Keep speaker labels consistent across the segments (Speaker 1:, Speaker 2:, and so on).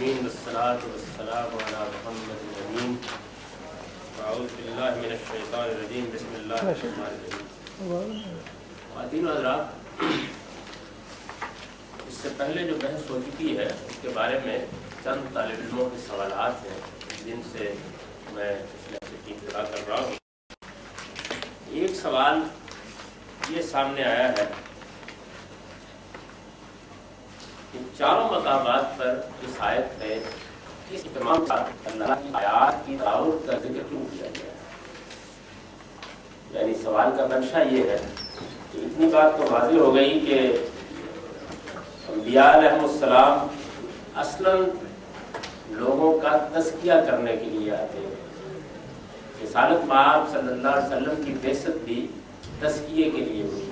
Speaker 1: العالمین والصلاة والسلام علی محمد الامین اعوذ باللہ من الشیطان الرجیم بسم اللہ الرحمن الرحیم۔ خواتین و حضرات، اس سے پہلے جو بحث ہو چکی ہے اس کے بارے میں چند طالب علموں کے سوالات ہیں جن سے میں اس لحظے کی ابتدا کر رہا ہوں۔ ایک سوال یہ سامنے آیا ہے کہ چاروں مقامات پر اس آیت میں اس تمام اللہ کی آیات کی دعوت کا ذکر کیوں کیا گیا ہے؟ یعنی سوال کا منشا یہ ہے کہ اتنی بات تو واضح ہو گئی کہ انبیاء علیہ السلام اصلاً لوگوں کا تزکیہ کرنے کے لیے آتے ہیں۔ رسالت مآب صلی اللہ علیہ وسلم کی بعثت بھی تزکیے کے لیے ہوئی ہے،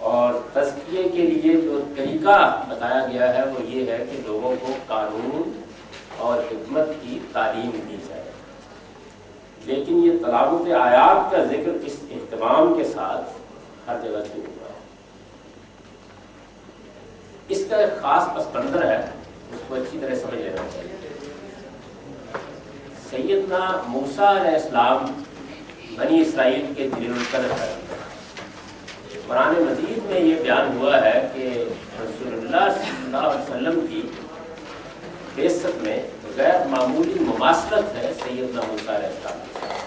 Speaker 1: اور تزکیے کے لیے جو طریقہ بتایا گیا ہے وہ یہ ہے کہ لوگوں کو قانون اور حکمت کی تعلیم دی جائے۔ لیکن یہ تلاوت آیات کا ذکر اس اہتمام کے ساتھ ہر جگہ کیوں ہوا ہے؟ اس کا ایک خاص پس منظر ہے، اس کو اچھی طرح سمجھ لینا چاہیے۔ سیدنا موسیٰ علیہ السلام بنی اسرائیل کے جلیل القدر ہے۔ قرآن مجید میں یہ بیان ہوا ہے کہ رسول اللہ صلی اللہ علیہ وسلم کی بعثت میں غیر معمولی مماثلت ہے سیدنا موسیٰ علیہ السلام کے ساتھ،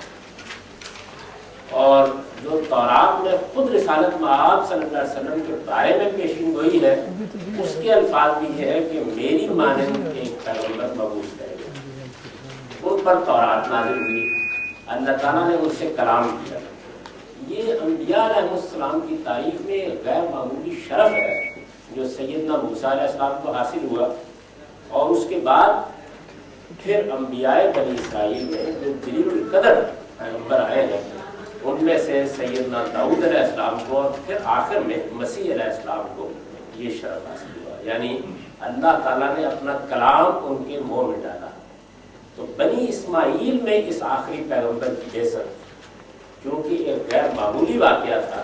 Speaker 1: اور جو تورات میں خود رسالت مآب صلی اللہ علیہ وسلم کے بارے میں پیشین گوئی ہے اس کے الفاظ بھی یہ ہے کہ میری مانند ایک پیغمبر مبعوث کرے گا۔ ان پر تورات نازل ہوئی، اللہ تعالیٰ نے ان سے کلام کیا۔ یہ انبیاء علیہ السلام کی تاریخ میں غیر معمولی شرف ہے جو سیدنا موسیٰ علیہ السلام کو حاصل ہوا، اور اس کے بعد پھر انبیاء بنی اسرائیل میں جو جلیل القدر پیغمبر آئے ہیں ان میں سے سیدنا داؤد علیہ السلام کو اور پھر آخر میں مسیح علیہ السلام کو یہ شرف حاصل ہوا، یعنی اللہ تعالیٰ نے اپنا کلام ان کے منہ میں ڈالا۔ تو بنی اسماعیل میں اس آخری پیغمبر کی بعثت کیونکہ ایک غیر معمولی واقعہ تھا،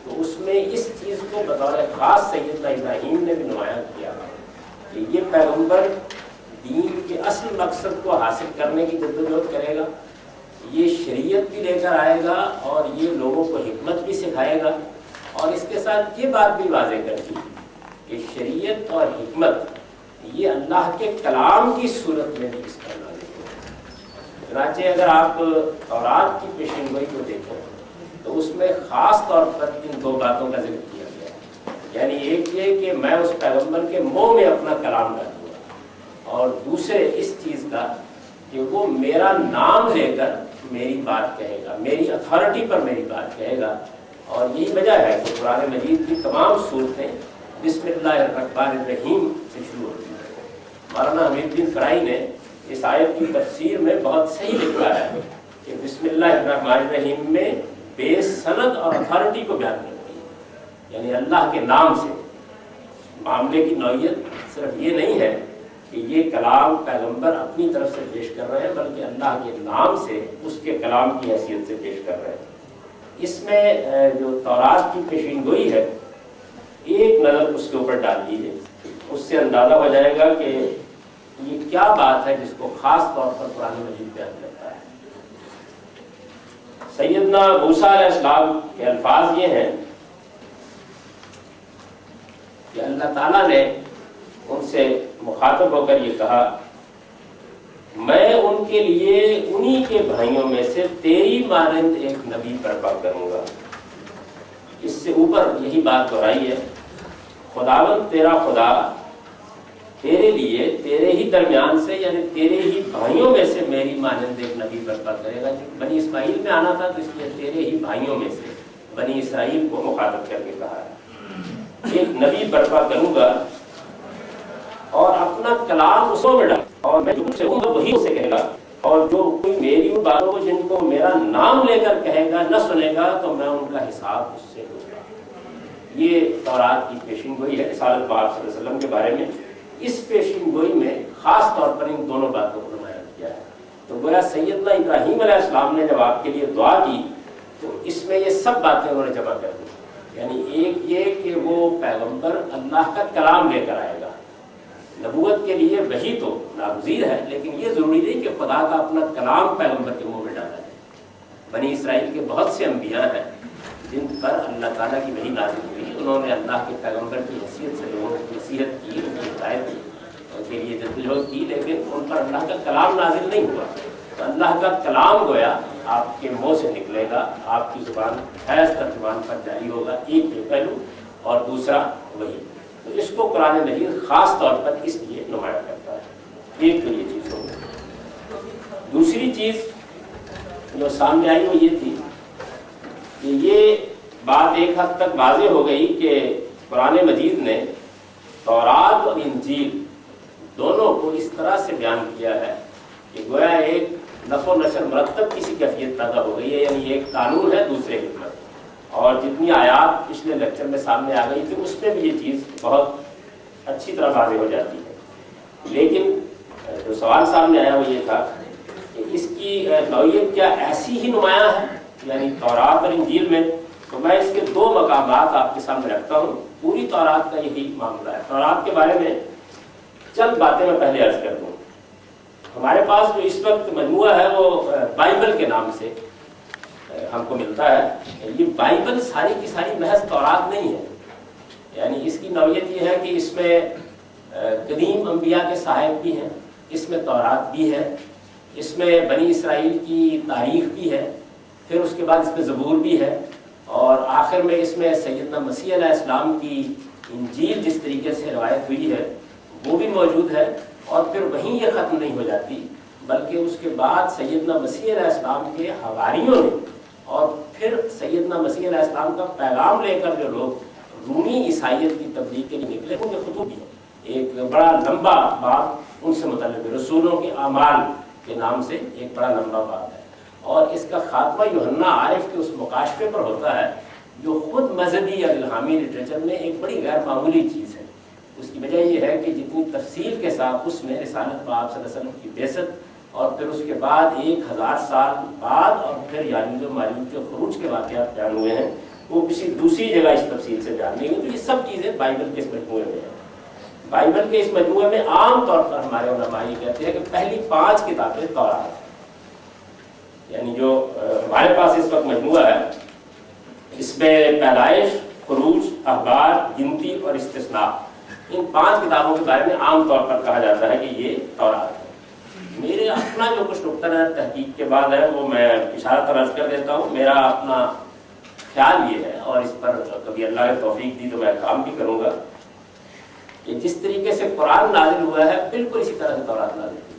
Speaker 1: تو اس میں اس چیز کو بطور خاص سیدنا ابراہیم نے بھی نمایاں کیا کہ یہ پیغمبر دین کے اصل مقصد کو حاصل کرنے کی جدوجہد کرے گا، یہ شریعت بھی لے کر آئے گا اور یہ لوگوں کو حکمت بھی سکھائے گا، اور اس کے ساتھ یہ بات بھی واضح کر دی کہ شریعت اور حکمت یہ اللہ کے کلام کی صورت میں بھی اس پر نازل ہے۔ چنانچہ اگر آپ تورات کی پیشین گوئی کو دیکھیں تو اس میں خاص طور پر ان دو باتوں کا ذکر کیا گیا ہے، یعنی ایک یہ کہ میں اس پیغمبر کے منہ میں اپنا کلام ڈالوں گا، اور دوسرے اس چیز کا کہ وہ میرا نام لے کر میری بات کہے گا، میری اتھارٹی پر میری بات کہے گا۔ اور یہی وجہ ہے کہ قرآن مجید کی تمام صورتیں بسم اللہ الرحمن الرحیم سے شروع ہوتی ہیں۔ مولانا حمید الدین فرائی نے اس آیت کی تفسیر میں بہت صحیح لکھا ہے کہ بسم اللہ الرحمن الرحیم میں بے سند اور اتھارٹی کو بیان کرتی ہے، یعنی اللہ کے نام سے۔ معاملے کی نوعیت صرف یہ نہیں ہے کہ یہ کلام پیغمبر اپنی طرف سے پیش کر رہے ہیں، بلکہ اللہ کے نام سے اس کے کلام کی حیثیت سے پیش کر رہے ہیں۔ اس میں جو تورات کی پیشین گوئی ہے ایک نظر اس کے اوپر ڈال دیجیے، اس سے اندازہ ہو جائے گا کہ یہ کیا بات ہے جس کو خاص طور پر قرآن مجید بیان کرتا ہے۔ سیدنا موسیٰ علیہ السلام کے الفاظ یہ ہیں کہ اللہ تعالیٰ نے ان سے مخاطب ہو کر یہ کہا، میں ان کے لیے انہی کے بھائیوں میں سے تیری مانند ایک نبی برپا کروں گا۔ اس سے اوپر یہی بات دہرائی ہے، خداوند تیرا خدا تیرے لیے تیرے ہی درمیان سے یعنی تیرے ہی بھائیوں میں سے میری مانند ایک نبی برپا کرے گا۔ بنی اسماعیل میں آنا تھا تو اس لیے تیرے ہی بھائیوں میں سے بنی اسرائیل کو مخاطب کر کے کہا ہے، ایک نبی برپا کروں گا اور اپنا کلام اس میں ڈال، اور میں جو سے ہوں وہی اسے کہے گا، اور جو کوئی میری ان باتوں کو جن کو میرا نام لے کر کہے گا نہ سنے گا تو میں ان کا حساب اس سے لوں گا۔ یہ تورات کی پیشین گوئی ہے رسالت مآب صلی اللہ علیہ وسلم کے بارے میں۔ اس پیشین گوئی میں خاص طور پر ان دونوں باتوں کو نمایاں کیا ہے۔ تو گویا سیدنا ابراہیم علیہ السلام نے جب آپ کے لیے دعا کی تو اس میں یہ سب باتیں انہوں نے جمع کر دی، یعنی ایک یہ کہ وہ پیغمبر اللہ کا کلام لے کر آئے گا، نبوت کے لیے وحی تو ناگزیر ہے، لیکن یہ ضروری نہیں کہ خدا کا اپنا کلام پیغمبر کے منہ میں ڈالا جائے۔ بنی اسرائیل کے بہت سے انبیاء ہیں جن پر اللہ تعالیٰ کی وحی نازل ہوئی، انہوں نے اللہ کے پیغمبر کی حیثیت سے لوگوں کی نصیحت کی، ان کی ہدایت کے لیے جدوجہد کی، لیکن ان پر اللہ کا کلام نازل نہیں ہوا۔ تو اللہ کا کلام گویا آپ کے منہ سے نکلے گا، آپ کی زبان حیض ترجمان پر جاری ہوگا، ایک یہ پہلو، اور دوسرا وہی۔ تو اس کو قرآن مجید خاص طور پر اس لیے نمایاں کرتا ہے۔ ایک تو یہ چیز ہوگی۔ دوسری چیز جو سامنے آئی وہ یہ تھی کہ یہ بات ایک حد تک واضح ہو گئی کہ قرآن مجید نے تورات اور انجیل دونوں کو اس طرح سے بیان کیا ہے کہ گویا ایک نفع و نشر مرتب کسی کیفیت پیدا ہو گئی ہے، یعنی ایک قانون ہے دوسرے حکمت۔ اور جتنی آیات پچھلے لیکچر میں سامنے آ گئی تھی اس میں بھی یہ چیز بہت اچھی طرح واضح ہو جاتی ہے۔ لیکن جو سوال سامنے آیا وہ یہ تھا کہ اس کی نوعیت کیا ایسی ہی نمایاں ہے، یعنی تورات اور انجیل میں؟ تو میں اس کے دو مقامات آپ کے سامنے رکھتا ہوں۔ پوری تورات کا یہی معاملہ ہے۔ تورات کے بارے میں چند باتیں میں پہلے عرض کر دوں۔ ہمارے پاس جو اس وقت مجموعہ ہے وہ بائبل کے نام سے ہم کو ملتا ہے۔ یہ بائبل ساری کی ساری محض تورات نہیں ہے، یعنی اس کی نوعیت یہ ہے کہ اس میں قدیم انبیاء کے صحائف بھی ہیں، اس میں تورات بھی ہے، اس میں بنی اسرائیل کی تاریخ بھی ہے، پھر اس کے بعد اس میں زبور بھی ہے، اور آخر میں اس میں سیدنا مسیح علیہ السلام کی انجیل جس طریقے سے روایت ہوئی ہے وہ بھی موجود ہے۔ اور پھر وہیں یہ ختم نہیں ہو جاتی، بلکہ اس کے بعد سیدنا مسیح علیہ السلام کے حواریوں نے اور پھر سیدنا مسیح علیہ السلام کا پیغام لے کر جو لوگ رومی عیسائیت کی تبلیغ کے لیے نکلے ان کے خطوط بھی ہیں۔ ایک بڑا لمبا باب ان سے متعلق ہے، رسولوں کے اعمال کے نام سے ایک بڑا لمبا باب ہے، اور اس کا خاتمہ یوحنا عارف کے اس مکاشفے پر ہوتا ہے جو خود مذہبی یا الہامی لٹریچر میں ایک بڑی غیر معمولی چیز ہے۔ اس کی وجہ یہ ہے کہ جتنی تفصیل کے ساتھ اس میں رسالت میں آپ صلی اللہ علیہ وسلم کی بعثت اور پھر اس کے بعد 1000 سال بعد اور پھر یاجوج و ماجوج کے خروج کے واقعات بیان ہوئے ہیں، وہ کسی دوسری جگہ اس تفصیل سے بیان نہیں ہوئی۔ تو یہ سب چیزیں بائبل کے اس مجموعے میں ہیں۔ بائبل کے اس مجموعے میں عام طور پر ہمارے علماء یہ کہتے ہیں کہ پہلی 5 کتابیں تورات، یعنی جو ہمارے پاس اس وقت مجموعہ ہے اس میں پیدائش، خروج، اخبار، گنتی اور استثناء، ان 5 کتابوں کے بارے میں عام طور پر کہا جاتا ہے کہ یہ تورات ہے۔ میرے اپنا جو کچھ نقطہ نظر تحقیق کے بعد ہے وہ میں اشارہ عرض کر دیتا ہوں۔ میرا اپنا خیال یہ ہے، اور اس پر کبھی اللہ نے توفیق دی تو میں کام بھی کروں گا، کہ جس طریقے سے قرآن نازل ہوا ہے بالکل اسی طرح سے تورات نازل ہوئی،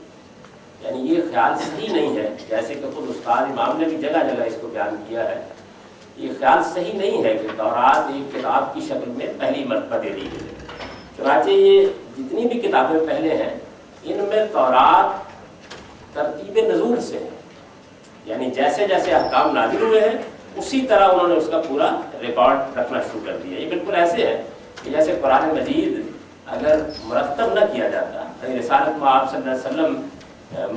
Speaker 1: یعنی یہ خیال صحیح نہیں ہے، جیسے کہ خود استاد امام نے بھی جگہ جگہ اس کو بیان کیا ہے، یہ خیال صحیح نہیں ہے کہ تورات ایک کتاب کی شکل میں پہلی مرتبہ دے دی گئی۔ چنانچہ یہ جتنی بھی کتابیں پہلے ہیں ان میں تورات ترتیب نزول سے ہے، یعنی جیسے جیسے احکام نازل ہوئے ہیں اسی طرح انہوں نے اس کا پورا ریکارڈ رکھنا شروع کر دیا۔ یہ بالکل ایسے ہے کہ جیسے قرآن مجید اگر مرتب نہ کیا جاتا، یعنی رسالت میں آپ صلی اللہ علیہ وسلم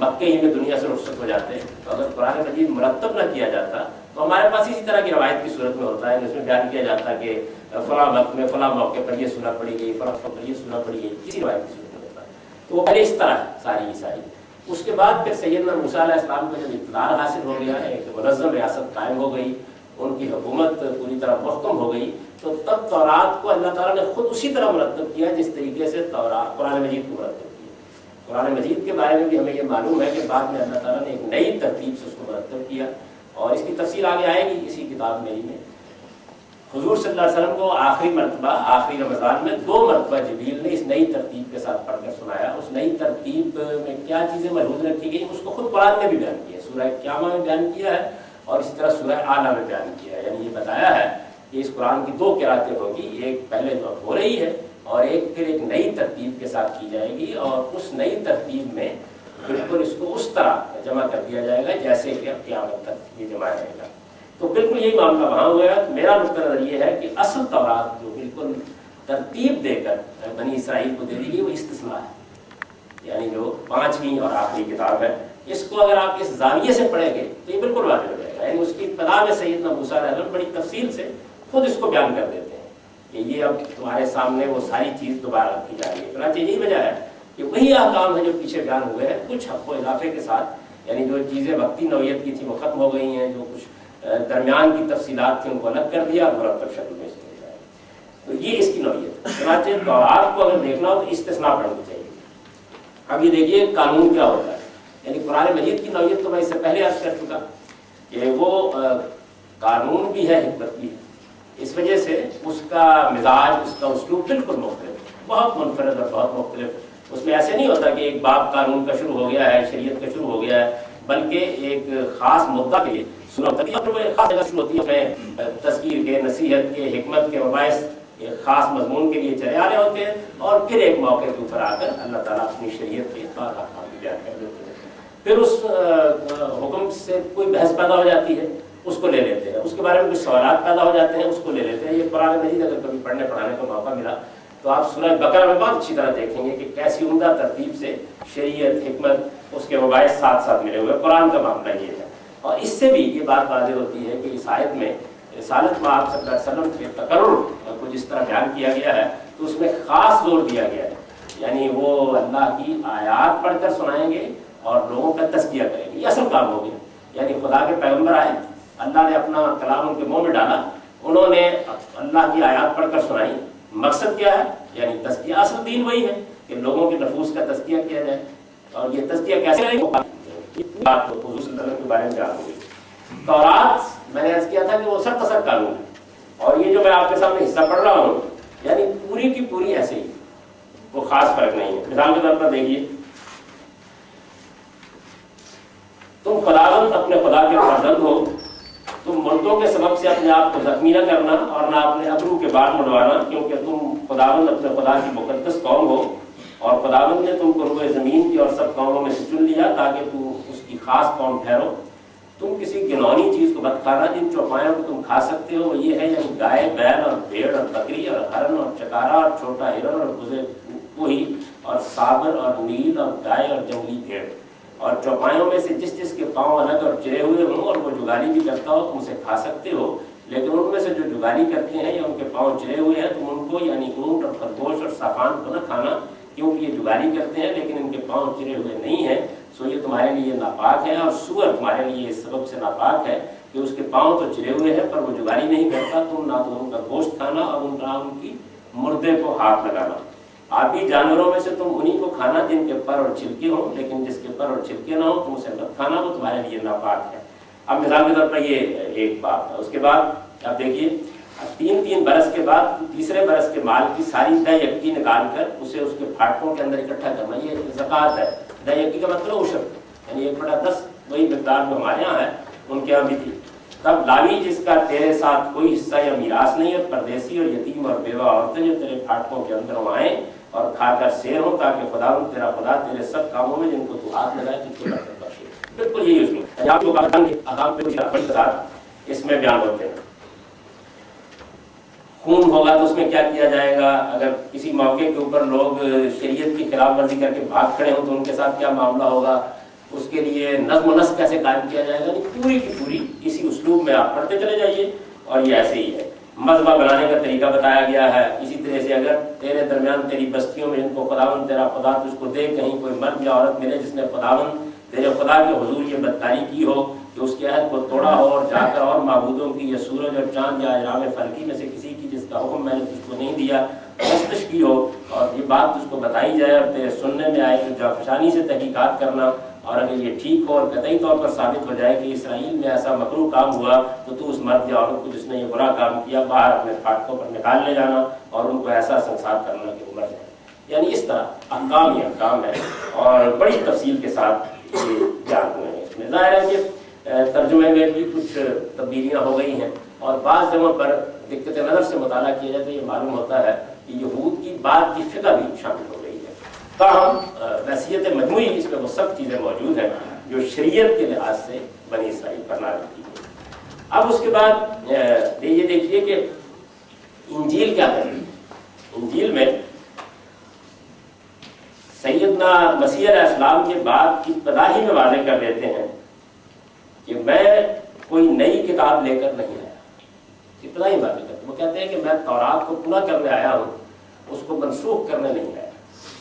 Speaker 1: مکے ہی میں دنیا سے رخصت ہو جاتے، تو اگر قرآن مجید مرتب نہ کیا جاتا تو ہمارے پاس اسی طرح کی روایت کی صورت میں ہوتا ہے، جس میں بیان کیا جاتا ہے کہ فلاں وقت میں فلاں موقع پر یہ سورہ پڑھی گئی، فلاں وقت پر یہ سورہ پڑھی گئی، اسی روایت کی صورت میں ہوتا ہے۔ تو وہ پہلے اس طرح ساری عیسائی، اس کے بعد پھر سیدنا موسیٰ علیہ السلام کو جب اقتدار حاصل ہو گیا، ایک منظم ریاست قائم ہو گئی، ان کی حکومت پوری طرح محکم ہو گئی، تو تب تورات کو اللہ تعالیٰ نے خود اسی طرح مرتب کیا جس طریقے سے قرآن مجید کو مرتب کیا۔ قرآن مجید کے بارے میں بھی ہمیں یہ معلوم ہے کہ بعد میں اللہ تعالیٰ نے ایک نئی ترتیب سے اس کو مرتب کیا، اور اس کی تفصیل آگے آئے گی اسی کتاب میری میں۔ حضور صلی اللہ علیہ وسلم کو آخری مرتبہ آخری رمضان میں 2 مرتبہ جبریل نے اس نئی ترتیب کے ساتھ پڑھ کر سنایا۔ اس نئی ترتیب میں کیا چیزیں ملحوظ رکھی گئی اس کو خود قرآن نے بھی بیان کیا، سورہ قیامہ میں بیان کیا ہے اور اسی طرح سورہ اعلیٰ میں بیان کیا ہے، یعنی یہ بتایا ہے کہ اس قرآن کی 2 قرأتیں ہوگی، ایک پہلے جو ہو رہی ہے اور ایک پھر ایک نئی ترتیب کے ساتھ کی جائے گی، اور اس نئی ترتیب میں بالکل اس کو اس طرح جمع کر دیا جائے گا جیسے کہ قیامت تک یہ جمع رہے گا۔ تو بالکل یہی معاملہ وہاں ہوا ہے۔ میرا نقطہ نظر یہ ہے کہ اصل تورات جو بالکل ترتیب دے کر بنی اسرائیل کو دے دی گئی وہ استثناء ہے، یعنی جو 5ویں اور آخری کتاب ہے، اس کو اگر آپ اس زاویے سے پڑھیں گے تو یہ بالکل واضح ہو جائے گا۔ یعنی اس کی ابتدا میں سیدنا موسیٰ علیہ السلام بڑی تفصیل سے خود اس کو بیان کر دیتے ہیں کہ یہ اب تمہارے سامنے وہ ساری چیز دوبارہ رکھی جا رہی ہے۔ چنانچہ یہی وجہ ہے کہ وہی احکام ہیں جو پیچھے بیان ہوئے ہیں، کچھ حق و اضافے کے ساتھ، یعنی جو چیزیں وقتی نوعیت کی تھیں وہ ختم ہو گئی ہیں، جو کچھ درمیان کی تفصیلات تھیں ان کو الگ کر دیا اور مرتب شکل میں سے ہو جائے. تو یہ اس کی نوعیت ہے. چنانچہ تورات کو اگر دیکھنا ہو تو استثناء پڑھنی چاہیے. اب یہ دیکھیے قانون کیا ہوتا ہے، یعنی قرآن مجید کی نوعیت تو میں اس سے پہلے عرض کر چکا کہ وہ قانون بھی ہے، حکمت بھی ہے. اس وجہ سے اس کا مزاج، اس کا اسلوب بالکل مختلف ہے، بہت منفرد اور بہت مختلف. اس میں ایسے نہیں ہوتا کہ ایک باب قانون کا شروع ہو گیا ہے، شریعت کا شروع ہو گیا ہے، بلکہ ایک خاص مدعا کے لیے شروع ہوتا ہے. ایک خاص جگہ شروع ہوتی ہے، تذکیر کے، نصیحت کے، حکمت کے مباحث ایک خاص مضمون کے لیے چلے آ رہے ہوتے ہیں، اور پھر ایک موقع کے اوپر آ کر اللہ تعالیٰ اپنی شریعت کے بعد احکام بیان کر دیتے ہیں. پھر اس حکم سے کوئی بحث پیدا ہو جاتی ہے، اس کو لے لیتے ہیں. اس کے بارے میں کچھ سوالات پیدا ہو جاتے ہیں، اس کو لے لیتے ہیں. یہ قرآن مجید اگر کبھی پڑھنے پڑھانے کا موقع ملا تو آپ سورہ بقرہ میں بہت اچھی طرح دیکھیں گے کہ کیسی عمدہ ترتیب سے شریعت، حکمت، اس کے مباحث ساتھ ساتھ ملے ہوئے. قرآن کا معاملہ یہ ہے. اور اس سے بھی یہ بات واضح ہوتی ہے کہ اس آیت میں رسالت میں آپ صلی اللہ علیہ وسلم کے تقرر کو جس طرح بیان کیا گیا ہے تو اس میں خاص زور دیا گیا ہے. یعنی وہ اللہ کی آیات پڑھ کر سنائیں گے اور لوگوں کا تزکیہ کریں گے. یہ اصل کام ہو گیا. یعنی خدا کے پیغمبر آئے، اللہ نے اپنا کلام ان کے منہ میں ڈالا، انہوں نے اللہ کی آیات پڑھ کر سنائی. مقصد کیا ہے؟ یعنی تزکیہ. اصل دین وہی ہے کہ لوگوں کے نفوس کا تزکیہ کیا جائے. اور یہ تزکیہ کیسے کریں گے؟ بات تو حضور صلی اللہ علیہ وسلم کے بارے میں جان ہوگی. تورات میں نے عرض کیا تھا کہ وہ سر تسر قانون ہے، اور یہ جو میں آپ کے سامنے حصہ پڑھ رہا ہوں یعنی پوری کی پوری ایسے ہی، وہ خاص فرق نہیں ہے. مثال کے طور پر دیکھیے، تم خداوند اپنے خدا کے فرزند ہو، تم مردوں کے سبب سے اپنے آپ کو زخمی نہ کرنا اور نہ اپنے ابرو کے بال مڈوانا، کیونکہ تم خداوند اپنے خدا کی مقدس قوم ہو، اور خداوند نے تم کو روئے زمین کی اور سب قوموں میں سے چن لیا تاکہ تم اس کی خاص قوم ٹھہرو. تم کسی گنونی چیز کو مت کھانا. جن چوپایوں کو تم کھا سکتے ہو وہ یہ ہے، یعنی گائے، بیل اور بھیڑ اور بکری اور ہرن اور چکارا اور چھوٹا ہرن اور بزے کوہی اور سابر اور نیل اور گائے اور جنگلی بھیڑ. اور چوپایوں میں سے جس جس کے پاؤں الگ اور چرے ہوئے ہوں اور وہ جگالی بھی کرتا ہو تم اسے کھا سکتے ہو. لیکن ان میں سے جو جگالی کرتے ہیں یا ان کے پاؤں چرے ہوئے ہیں تم ان کو یعنی اونٹ اور خرگوش اور صافان کو نہ کھانا، کیونکہ یہ جگالی کرتے ہیں لیکن ان کے پاؤں چرے ہوئے نہیں ہیں، سو یہ تمہارے لیے ناپاک ہے. اور سور تمہارے لیے اس سبب سے ناپاک ہے کہ اس کے پاؤں تو چرے ہوئے ہیں پر وہ جگالی نہیں کرتا. تم نہ تو ان کا گوشت کھانا اور نہ ان کی مردے کو ہاتھ لگانا. آبی جانوروں میں سے تم انہی کو کھانا جن کے پر اور چھلکے ہوں، لیکن جس کے پر اور چھلکے نہ ہوں تم اسے مت کھانا، وہ تمہارے لیے ناپاک ہے. اب مثال کے طور پر یہ ایک بات ہے. اس کے بعد اب دیکھیے، 3 برس کے بعد تیسرے برس کے مال کی ساری دہ یکی نکال کر اسے اس کے پھاٹکوں کے اندر اکٹھا کرنا. یہ زکوٰۃ ہے. دہ یکی کا مطلب عشر، یعنی 1/10 وہی مقدار جو ہمارے یہاں ہے ان کے یہاں بھی تھی. تب لاوی جس کا تیرے ساتھ کوئی حصہ یا میراث نہیں ہے، پردیسی اور یتیم اور بیوہ عورتیں جو تیرے پھاٹکوں کے اندر آئیں اور کھا کر سیر ہوں، تاکہ خداوند تیرا خدا تیرے سب کاموں میں جن کو تو ہاتھ لگائے تجھ کو برکت بخشے. بالکل یہی اس میں بیان ہوتے ہیں. خون ہوگا تو اس میں کیا کیا جائے گا؟ اگر کسی موقع کے اوپر لوگ شریعت کی خلاف ورزی کر کے بھاگ کھڑے ہوں تو ان کے ساتھ کیا معاملہ ہوگا؟ اس کے لیے نظم و نسق کیسے قائم کیا جائے گا؟ پوری کی پوری اسی اسلوب میں آپ پڑھتے چلے جائیے. اور یہ ایسے ہی ہے. مذبح بنانے کا طریقہ بتایا گیا ہے. اسی طرح سے اگر تیرے درمیان تیری بستیوں میں جن کو خداوند تیرا خدا تجھ کو دے، کہیں کوئی مرد یا عورت ملے جس نے خداوند تیرے خدا کے حضور یہ بدکاری کی ہو کہ اس کے عہد کو توڑا ہو اور جا کر اور معبودوں کی یا سورج اور چاند یا اجرام فلکی میں سے کسی کی جس کا حکم میں نے تجھ کو نہیں دیا پرستش کی ہو، اور یہ بات تجھ کو بتائی جائے اور تیرے سننے میں آئے تو جافشانی سے تحقیقات کرنا. اور اگر یہ ٹھیک ہو اور قطعی طور پر ثابت ہو جائے کہ اسرائیل میں ایسا مکروہ کام ہوا تو تو اس مرد یا عورت کو جس نے یہ برا کام کیا باہر اپنے پھاٹکوں پر نکال لے جانا اور ان کو ایسا سنسار کرنا کہ وہ مر جائے. یعنی اس طرح احکام ہی احکام ہے اور بڑی تفصیل کے ساتھ یہ بیان ہوئے ہیں. اس میں ظاہر ہے کہ ترجمے میں بھی کچھ تبدیلیاں ہو گئی ہیں اور بعض جگہوں پر دقت نظر سے مطالعہ کیا جائے تو یہ معلوم ہوتا ہے کہ یہود کی بات کی فقہ بھی شامل ہو گئی ہے. تاہم نصیحت مجموعی اس میں وہ سب چیزیں موجود ہیں جو شریعت کے لحاظ سے بنی اسرائیل پر نازل کی ہے. اب اس کے بعد یہ دیکھیے کہ انجیل کیا کہتی ہے. انجیل میں سیدنا مسیح علیہ السلام کے بعد ابتدا ہی میں واضح کر دیتے ہیں کہ میں کوئی نئی کتاب لے کر نہیں آیا. ابتدا ہی واضح کرتے وہ کہتے ہیں کہ میں تورات کو پورا کرنے آیا ہوں، اس کو منسوخ کرنے نہیں آیا.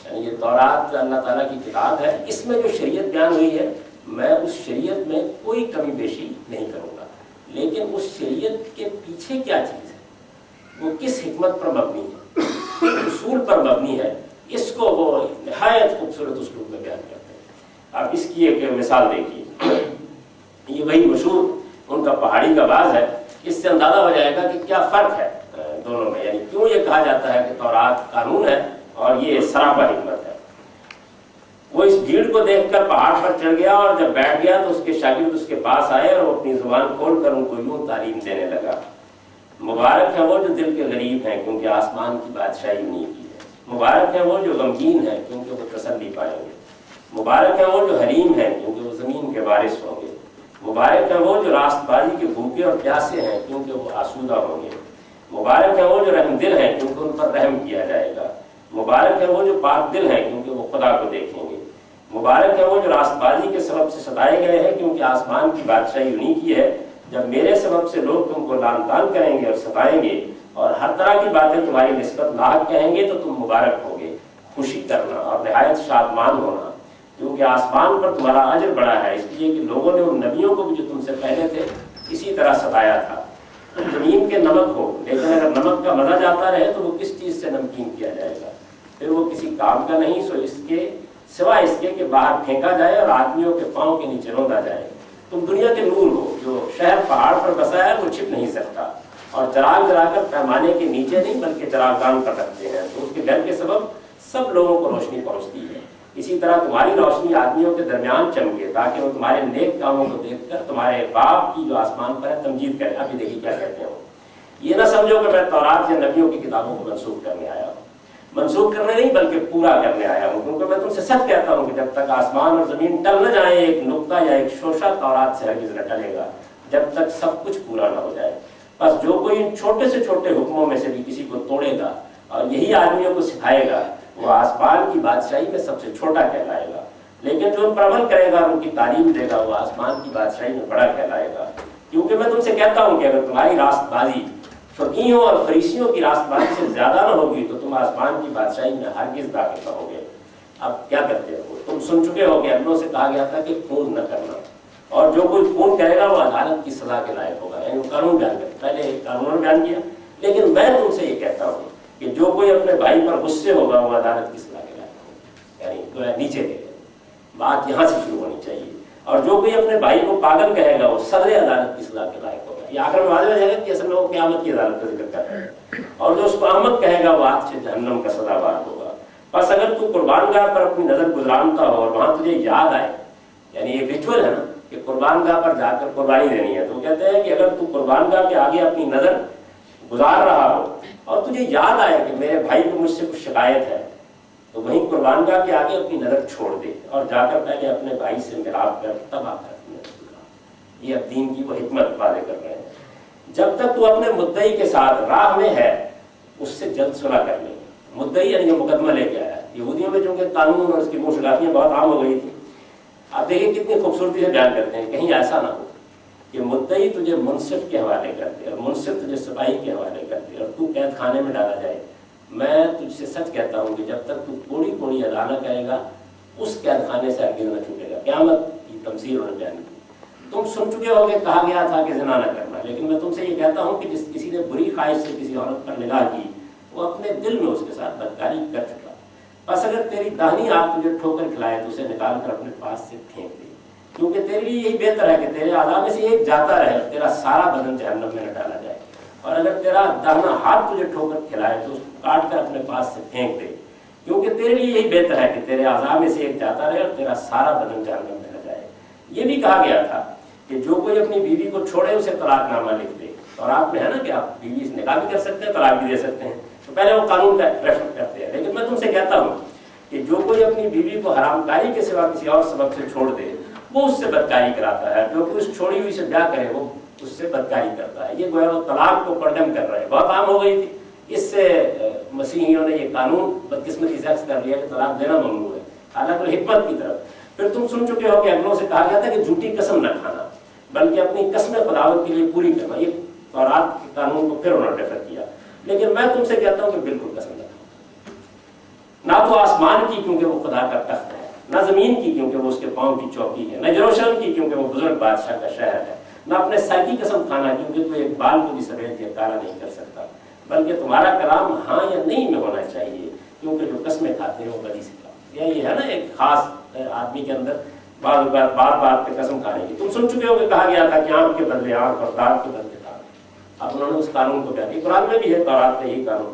Speaker 1: یعنی یہ تورات اللہ تعالیٰ کی کتاب ہے، اس میں جو شریعت بیان ہوئی ہے میں اس شریعت میں کوئی کمی بیشی نہیں کروں گا، لیکن اس شریعت کے پیچھے کیا چیز ہے، وہ کس حکمت پر مبنی ہے، اصول پر مبنی ہے، اس کو وہ نہایت خوبصورت اسلوب میں بیان کرتے ہیں۔ آپ اس کی ایک مثال دیکھیے، یہ وہی مشہور ان کا پہاڑی کا باز ہے، اس سے اندازہ ہو جائے گا کہ کیا فرق ہے دونوں میں، یعنی کیوں یہ کہا جاتا ہے کہ تورات قانون ہے اور یہ سراپا حکمت ہے۔ وہ اس بھیڑ کو دیکھ کر پہاڑ پر چڑھ گیا، اور جب بیٹھ گیا تو اس کے شاگرد اس کے پاس آئے اور وہ اپنی زبان کھول کر ان کو یوں تعلیم دینے لگا، مبارک ہے وہ جو دل کے غریب ہیں کیونکہ آسمان کی بادشاہی انہیں کی ہے، مبارک ہے وہ جو غمگین ہیں کیونکہ وہ تسلی پائیں گے، مبارک ہے وہ جو حلیم ہیں کیونکہ وہ زمین کے وارث ہوں گے، مبارک ہے وہ جو راست بازی کے بھوکے اور پیاسے ہیں کیونکہ وہ آسودہ ہوں گے، مبارک ہے وہ جو رحم دل ہیں کیونکہ ان پر رحم کیا جائے گا، مبارک ہے وہ جو پاک دل ہیں کیونکہ وہ خدا کو دیکھیں گے، مبارک ہے وہ جو راست بازی کے سبب سے ستائے گئے ہیں کیونکہ آسمان کی بادشاہی انہیں کی ہے، جب میرے سبب سے لوگ تم کو لعن طعن کریں گے اور ستائیں گے اور ہر طرح کی باتیں تمہاری نسبت ناحق کہیں گے تو تم مبارک ہوگے، خوشی کرنا اور نہایت شادمان ہونا، کیونکہ آسمان پر تمہارا اجر بڑا ہے، اس لیے کہ لوگوں نے ان نبیوں کو بھی جو تم سے پہلے تھے اسی طرح ستایا تھا۔ تم زمین کے نمک ہو، لیکن اگر نمک کا مزہ جاتا رہے تو وہ کس چیز سے نمکین کیا جائے گا، پھر وہ کسی کام کا نہیں، سو اس کے سوائے اس کے کہ باہر پھینکا جائے اور آدمیوں کے پاؤں کے نیچے روندا جائے۔ تم دنیا کے نور ہو، جو شہر پہاڑ پر بسا ہے وہ چھپ نہیں سکتا، اور چراغ جلا کر پیمانے کے نیچے نہیں بلکہ چراغ دان پر رکھتے ہیں تو اس کے گھر کے سبب سب لوگوں کو روشنی پہنچتی ہے۔ اسی طرح تمہاری روشنی آدمیوں کے درمیان چمکے تاکہ وہ تمہارے نیک کاموں کو دیکھ کر تمہارے باپ کی جو آسمان پر ہے تمجید کریں۔ ابھی دیکھیے کیا کہتے ہیں، یہ نہ سمجھو کہ میں تورات یا نبیوں کی کتابوں کو منسوخ کرنے آیا ہوں، منسوخ کرنے نہیں بلکہ پورا کرنے آیا ہوں، کیونکہ میں تم سے سچ کہتا ہوں کہ جب تک آسمان اور زمین ٹل نہ جائیں ایک نقطہ یا ایک شوشہ تورات سے ہرگز نہ ٹلے گا جب تک سب کچھ پورا نہ ہو جائے۔ بس جو کوئی ان چھوٹے سے چھوٹے حکموں میں سے بھی کسی کو توڑے گا اور یہی آدمیوں کو سکھائے گا وہ آسمان کی بادشاہی میں سب سے چھوٹا کہلائے گا، لیکن جو ان پر عمل کرے گا ان کی تعلیم دے گا وہ آسمان کی بادشاہی میں بڑا کہلائے گا۔ کیونکہ میں تم سے کہتا ہوں کہ اگر تمہاری راست بازی فقیہوں اور فریسیوں کی راست بازی سے زیادہ نہ ہوگی تو تم آسمان کی بادشاہی میں ہرگز داخل نہ ہوگے۔ اب کیا کرتے ہو، تم سن چکے ہو کہ اگلوں سے کہا گیا تھا کہ خون نہ کرنا، اور جو کوئی خون کرے گا وہ عدالت کی سزا کے لائق ہوگا، یعنی وہ قانون بیان کرتا، پہلے قانون بیان کیا، لیکن میں تم سے یہ کہتا ہوں کہ جو کوئی اپنے بھائی پر غصے ہوگا وہ عدالت کی سزا کے لائق ہوگا، یعنی تو نیچے دے بات یہاں سے شروع ہونی چاہیے، اور جو کوئی اپنے بھائی کو پاگل کہے گا وہ صدر عدالت کی سزا کے لائق ہوگا۔ یہ آخر میں واضح ہو جائے گا کہ اصل میں وہ قیامت کی عدالت کا ذکر کر رہا ہے، اور جو اس کو احمق کہے گا وہ آگ سے جہنم کا سزاوار ہوگا۔ بس اگر تو قربان گاہ پر اپنی نظر گزرانتا ہو اور وہاں تجھے یاد آئے، یعنی ایک ریچول ہے نا کہ قربان گاہ پر جا کر قربانی دینی ہے، تو کہتے ہیں کہ اگر تو قربان گاہ کے آگے اپنی نظر گزار رہا ہو اور تجھے یاد آئے کہ میرے بھائی کو مجھ سے کچھ شکایت ہے، تو وہیں قربان گاہ کے آگے اپنی نظر چھوڑ دے اور جا کر پہلے اپنے بھائی سے ملاپ کر تب آ کر اپنی نظر گزار۔ یہ اب دین کی وہ حکمت واضح کر رہے ہیں۔ جب تک تو اپنے مدعی کے ساتھ راہ میں ہے اس سے جلد صلح کر لیں۔ مدعی یعنی مقدمہ لے کے آیا، یہودیوں میں چونکہ قانون اور اس کی منشلاتیاں بہت عام ہو گئی تھی، آپ دیکھیں کتنی خوبصورتی سے بیان کرتے ہیں، کہیں ایسا نہ ہو کہ مدعی تجھے منصف کے حوالے کر دے اور منصف تجھے سپاہی کے حوالے کر دے اور تو قید خانے میں ڈالا جائے۔ میں تجھ سے سچ کہتا ہوں کہ جب تک تو کوڑی کوڑی ادا نہ کرے گا اس قید خانے سے ہرگز نہ چھوٹے گا۔ قیامت کی تمثیل انہوں نے بیان کی۔ تم سن چکے ہو کہ کہا گیا تھا کہ زنا نہ کرنا، لیکن میں تم سے یہ کہتا ہوں کہ جس کسی نے بری خواہش سے کسی عورت پر نگاہ کی وہ اپنے دل میں اس کے ساتھ بدکاری کر چکا۔ بس اگر تیری داہنی آنکھ تجھے ٹھوکر کھلائے تو اسے نکال کر اپنے پاس سے پھینک دے، کیونکہ تیرے لیے یہی بہتر ہے کہ تیرے اعضاء میں سے ایک جاتا رہے اور تیرا سارا بدن جہنم میں نہ ڈالا جائے، اور اگر تیرا داہنا ہاتھ تجھے ٹھوکر کھلائے تو اس کو کاٹ کر اپنے پاس سے پھینک دے، کیونکہ تیرے لیے یہی بہتر ہے کہ تیرے اعضاء میں سے ایک جاتا رہے اور تیرا سارا بدن جہنم میں نہ جائے۔ یہ بھی کہا گیا تھا کہ جو کوئی اپنی بیوی کو چھوڑے اسے طلاق نامہ لکھ دے، اور آپ میں ہے نا کہ آپ بیوی سے نکاح بھی کر سکتے ہیں، طلاق بھی دے سکتے ہیں، تو پہلے وہ قانون کا ریفر کرتے ہیں۔ لیکن میں تم سے کہتا ہوں کہ جو کوئی اپنی بیوی کو حرام کاری کے سوا کسی اور سبب سے چھوڑ دے وہ اس سے بدکاری کراتا ہے، جو کوئی اس چھوڑی ہوئی سے بیاہ کرے وہ اس سے بدکاری کرتا ہے۔ یہ گویا وہ طلاق کو کنڈم کر رہے ہیں، بہت عام ہو گئی تھی، اس سے مسیحیوں نے یہ قانون بدقسمتی سے کر لیا کہ طلاق دینا ممنوع ہے، حالانکہ حکمت کی طرف۔ پھر تم سن چکے ہو کہ اگلوں سے کہا گیا تھا کہ جھوٹی قسم نہ کھانا بلکہ اپنی قسمیں خداوت کے لیے پوری کرنا، یہ تورات کے قانون کو پھر انہوں نے ریفر کیا۔ لیکن میں تم سے کہتا ہوں کہ بالکل قسم نہ نہ تو آسمان کی کیونکہ وہ خدا کا تخت ہے، نہ زمین کی کیونکہ وہ اس کے پاؤں کی چوکی ہے، نہ یروشلم کی کیونکہ وہ بزرگ بادشاہ کا شہر ہے، نہ اپنے سر کی قسم کھانا کیونکہ تو ایک بال کو بھی سفید یا کالا نہیں کر سکتا، بلکہ تمہارا کلام ہاں یا نہیں میں ہونا چاہیے کیونکہ جو قسمیں کھاتے ہیں وہ کبھی سے کھاتے ہیں۔ یہ ہے نا ایک خاص آدمی کے اندر بار بار پہ قسم کھانے کی۔ تم سن چکے ہو کہ کہا گیا تھا کہ آنکھ کے بدلے آنکھ اور دانت کے بدلے دانت۔ اب انہوں نے اس قانون کو بیان کیا، قرآن میں بھی ہے، تورات میں یہی قانون۔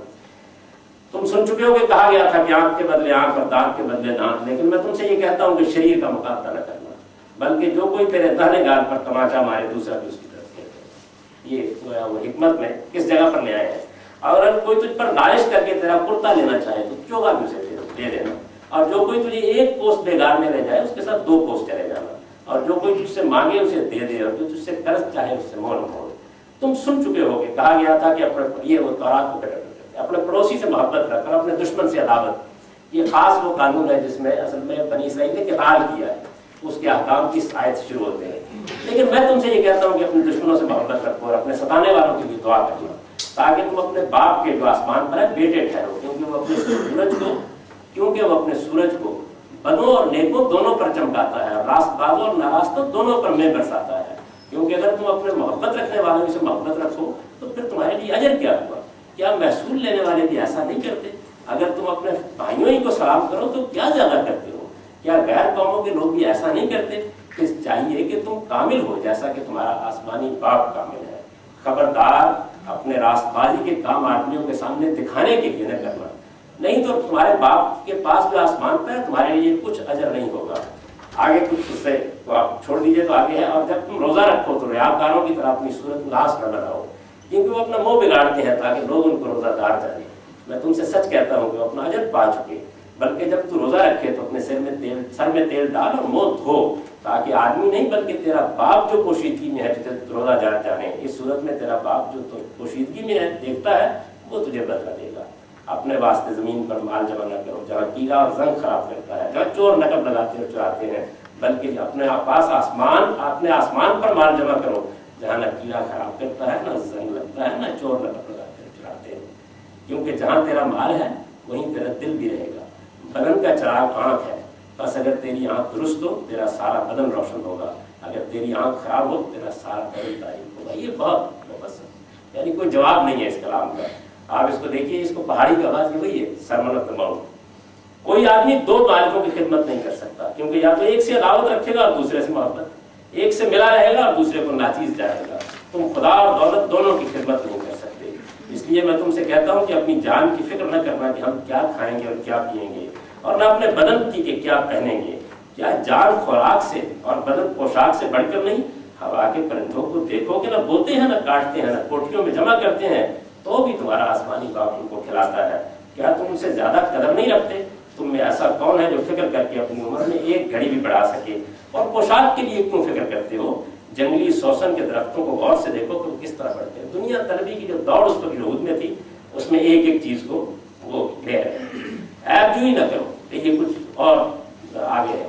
Speaker 1: تم سن چکے ہو کہ کہا گیا تھا کہ آنکھ کے بدلے آنکھ اور دانت کے بدلے دانت، لیکن میں تم سے یہ کہتا ہوں کہ شریر کا مقابلہ نہ کرنا، بلکہ جو کوئی تیرے داہنے گال پر تماچا مارے دوسرا بھی اس کی طرف پھیر دے۔ یہ وہ حکمت میں کس جگہ پر لے آئے ہیں۔ اور اگر کوئی تجھ پر نالش کر کے تیرا کرتا لینا چاہے تو چوگا بھی اسے دے دینا، اور جو کوئی تجھے ایک پوسٹ بیگار میں لے جائے اس کے ساتھ 2 پوسٹ چلے جانا، اور جو کوئی تجھ سے مانگے اسے دے دے، اور جو تجھ سے قرض چاہے اس سے موڑ موڑ۔ تم سن چکے ہو کہ کہا گیا تھا کہ یہ وہ تورات کو اپنے پڑوسی سے محبت رکھ اور اپنے دشمن سے عداوت۔ یہ خاص وہ قانون ہے جس میں اصل میں بنی اسرائیل نے قتال کیا ہے، اس کے احکام کی آیت سے شروع ہوتے ہیں۔ لیکن میں تم سے یہ کہتا ہوں کہ اپنے دشمنوں سے محبت رکھو اور اپنے ستانے والوں کے لیے دعا کرنا، تاکہ تم اپنے باپ کے جو آسمان پر ہے بیٹے ٹھہرو، کیونکہ وہ اپنے سورج کو بدوں اور نیکوں دونوں پر چمکاتا ہے، اور راست بازوں اور ناراستوں دونوں پر میں برساتا ہے۔ کیونکہ اگر تم اپنے محبت رکھنے والوں سے محبت رکھو تو پھر تمہارے لیے اجر کیا ہوا؟ کیا محصول لینے والے بھی ایسا نہیں کرتے؟ اگر تم اپنے بھائیوں ہی کو سلام کرو تو کیا زیادہ کرتے ہو؟ کیا غیر قوموں کے لوگ بھی ایسا نہیں کرتے؟ کہ چاہیے کہ تم کامل ہو جیسا کہ تمہارا آسمانی باپ کامل ہے۔ خبردار، اپنے راست بازی کے کام آدمیوں کے سامنے دکھانے کے لیے نہ کرنا، نہیں تو تمہارے باپ کے پاس جو آسمان پہ ہے تمہارے لیے کچھ اجر نہیں ہوگا۔ آگے کچھ حصے تو آپ چھوڑ دیجئے تو آگے ہے، اور جب تم روزہ رکھو تو ریاکاروں کی طرح اپنی صورت اداس نہ بناؤ، کیونکہ وہ اپنا منہ بگاڑتے ہیں تاکہ لوگ ان کو روزہ دار جانیں۔ میں تم سے سچ کہتا ہوں کہ وہ اپنا اجر پا چکے، بلکہ جب تو روزہ رکھے تو اپنے سر میں تیل ڈال اور منہ دھو، تاکہ آدمی نہیں بلکہ تیرا باپ جو پوشیدگی میں ہے تجھے روزہ دار جانے۔ اس صورت میں تیرا باپ جو پوشیدگی میں ہے دیکھتا ہے وہ تجھے بدلہ دے گا۔ اپنے واسطے زمین پر مال جمع نہ کرو جہاں کیڑا اور زنگ خراب کرتا ہے، جہاں چور نقب لگاتے اور چراتے ہیں، بلکہ اپنے آسمان پر مال جمع کرو جہاں نہ کیڑا خراب کرتا ہے، نہ زنگ لگتا ہے، نہ چور نقب لگاتے اور چراتے ہیں۔ کیونکہ جہاں تیرا مال ہے وہیں تیرا دل بھی رہے گا۔ بدن کا چراغ آنکھ ہے، بس اگر تیری آنکھ درست ہو تیرا سارا بدن روشن ہوگا، اگر تیری آنکھ خراب ہو تیرا سارا بدن تاریک ہوگا۔ یہ بہت مفصل، یعنی کوئی جواب نہیں ہے اس کلام کا۔ آپ اس کو دیکھیے، اس کو پہاڑی کی آواز کی وہی ہے، سرمن آف دی ماؤنٹ۔ کوئی آدمی 2 مالکوں کی خدمت نہیں کر سکتا، کیونکہ یا تو ایک سے عداوت رکھے گا اور دوسرے سے محبت، ایک سے ملا رہے گا اور دوسرے کو ناچیز جائے گا۔ تم خدا اور دولت دونوں کی خدمت نہیں کر سکتے۔ اس لیے میں تم سے کہتا ہوں کہ اپنی جان کی فکر نہ کرنا کہ ہم کیا کھائیں گے اور کیا پیئیں گے، اور نہ اپنے بدن کی کہ کیا پہنیں گے۔ کیا جان خوراک سے اور بدن پوشاک سے بڑھ کر نہیں؟ ہوا کے پرندوں کو دیکھو کہ نہ بوتے ہیں، نہ کاٹتے ہیں، نہ کوٹھیوں میں جمع کرتے ہیں، تو بھی تمہارا آسمانی باپ ان کو کھلاتا ہے۔ کیا تم ان سے زیادہ قدر نہیں رکھتے؟ تم میں ایسا کون ہے جو فکر کر کے اپنی عمر میں 1 گھڑی بھی بڑھا سکے؟ اور پوشاک کے لیے کیوں فکر کرتے ہو؟ جنگلی سوسن کے درختوں کو غور سے دیکھو کہ وہ کس طرح بڑھتے ہیں۔ دنیا طلبی کی جو دوڑ اس وقت یہود میں تھی، اس میں ایک چیز کو وہ لے رہے ہیں۔ عیب جوئی نہ کرو، دیکھیے کچھ اور آگے ہے،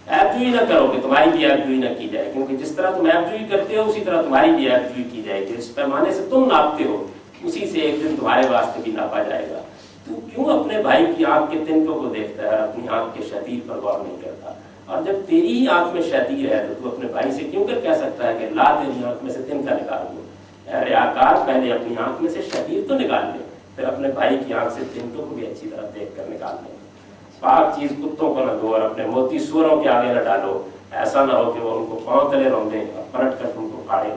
Speaker 1: عیب جوئی نہ کرو کہ تمہاری بھی عیب جوئی نہ کی جائے، کیونکہ جس طرح تم عیب جوئی کرتے ہو اسی طرح تمہاری بھی عیب جوئی کی جائے گی۔ جس پیمانے سے تم ناپتے ہو اسی سے ایک دن تمہارے واسطے بھی ناپا جائے گا۔ تو کیوں اپنے بھائی کی آنکھ کے تنکوں کو دیکھتا ہے اور اپنی آنکھ کے شتیر پر غور نہیں کرتا؟ اور جب تیری ہی آنکھ میں شتیر ہے تو اپنے بھائی سے کیوں کر کہہ سکتا ہے کہ لا تیری آنکھ میں سے تنکا نکال دو؟ اے ریاکار، پہلے اپنی آنکھ میں سے شتیر تو نکال لے، پھر اپنے بھائی کی آنکھ سے تنکوں کو بھی اچھی طرح دیکھ کر نکال لے۔ پاک چیز کتوں کو نہ دو اور اپنے موتی سوروں کے آگے نہ ڈالو، ایسا نہ ہو کہ وہ ان کو پاؤں تلے روندیں اور پلٹ کر تم کو پھاڑے۔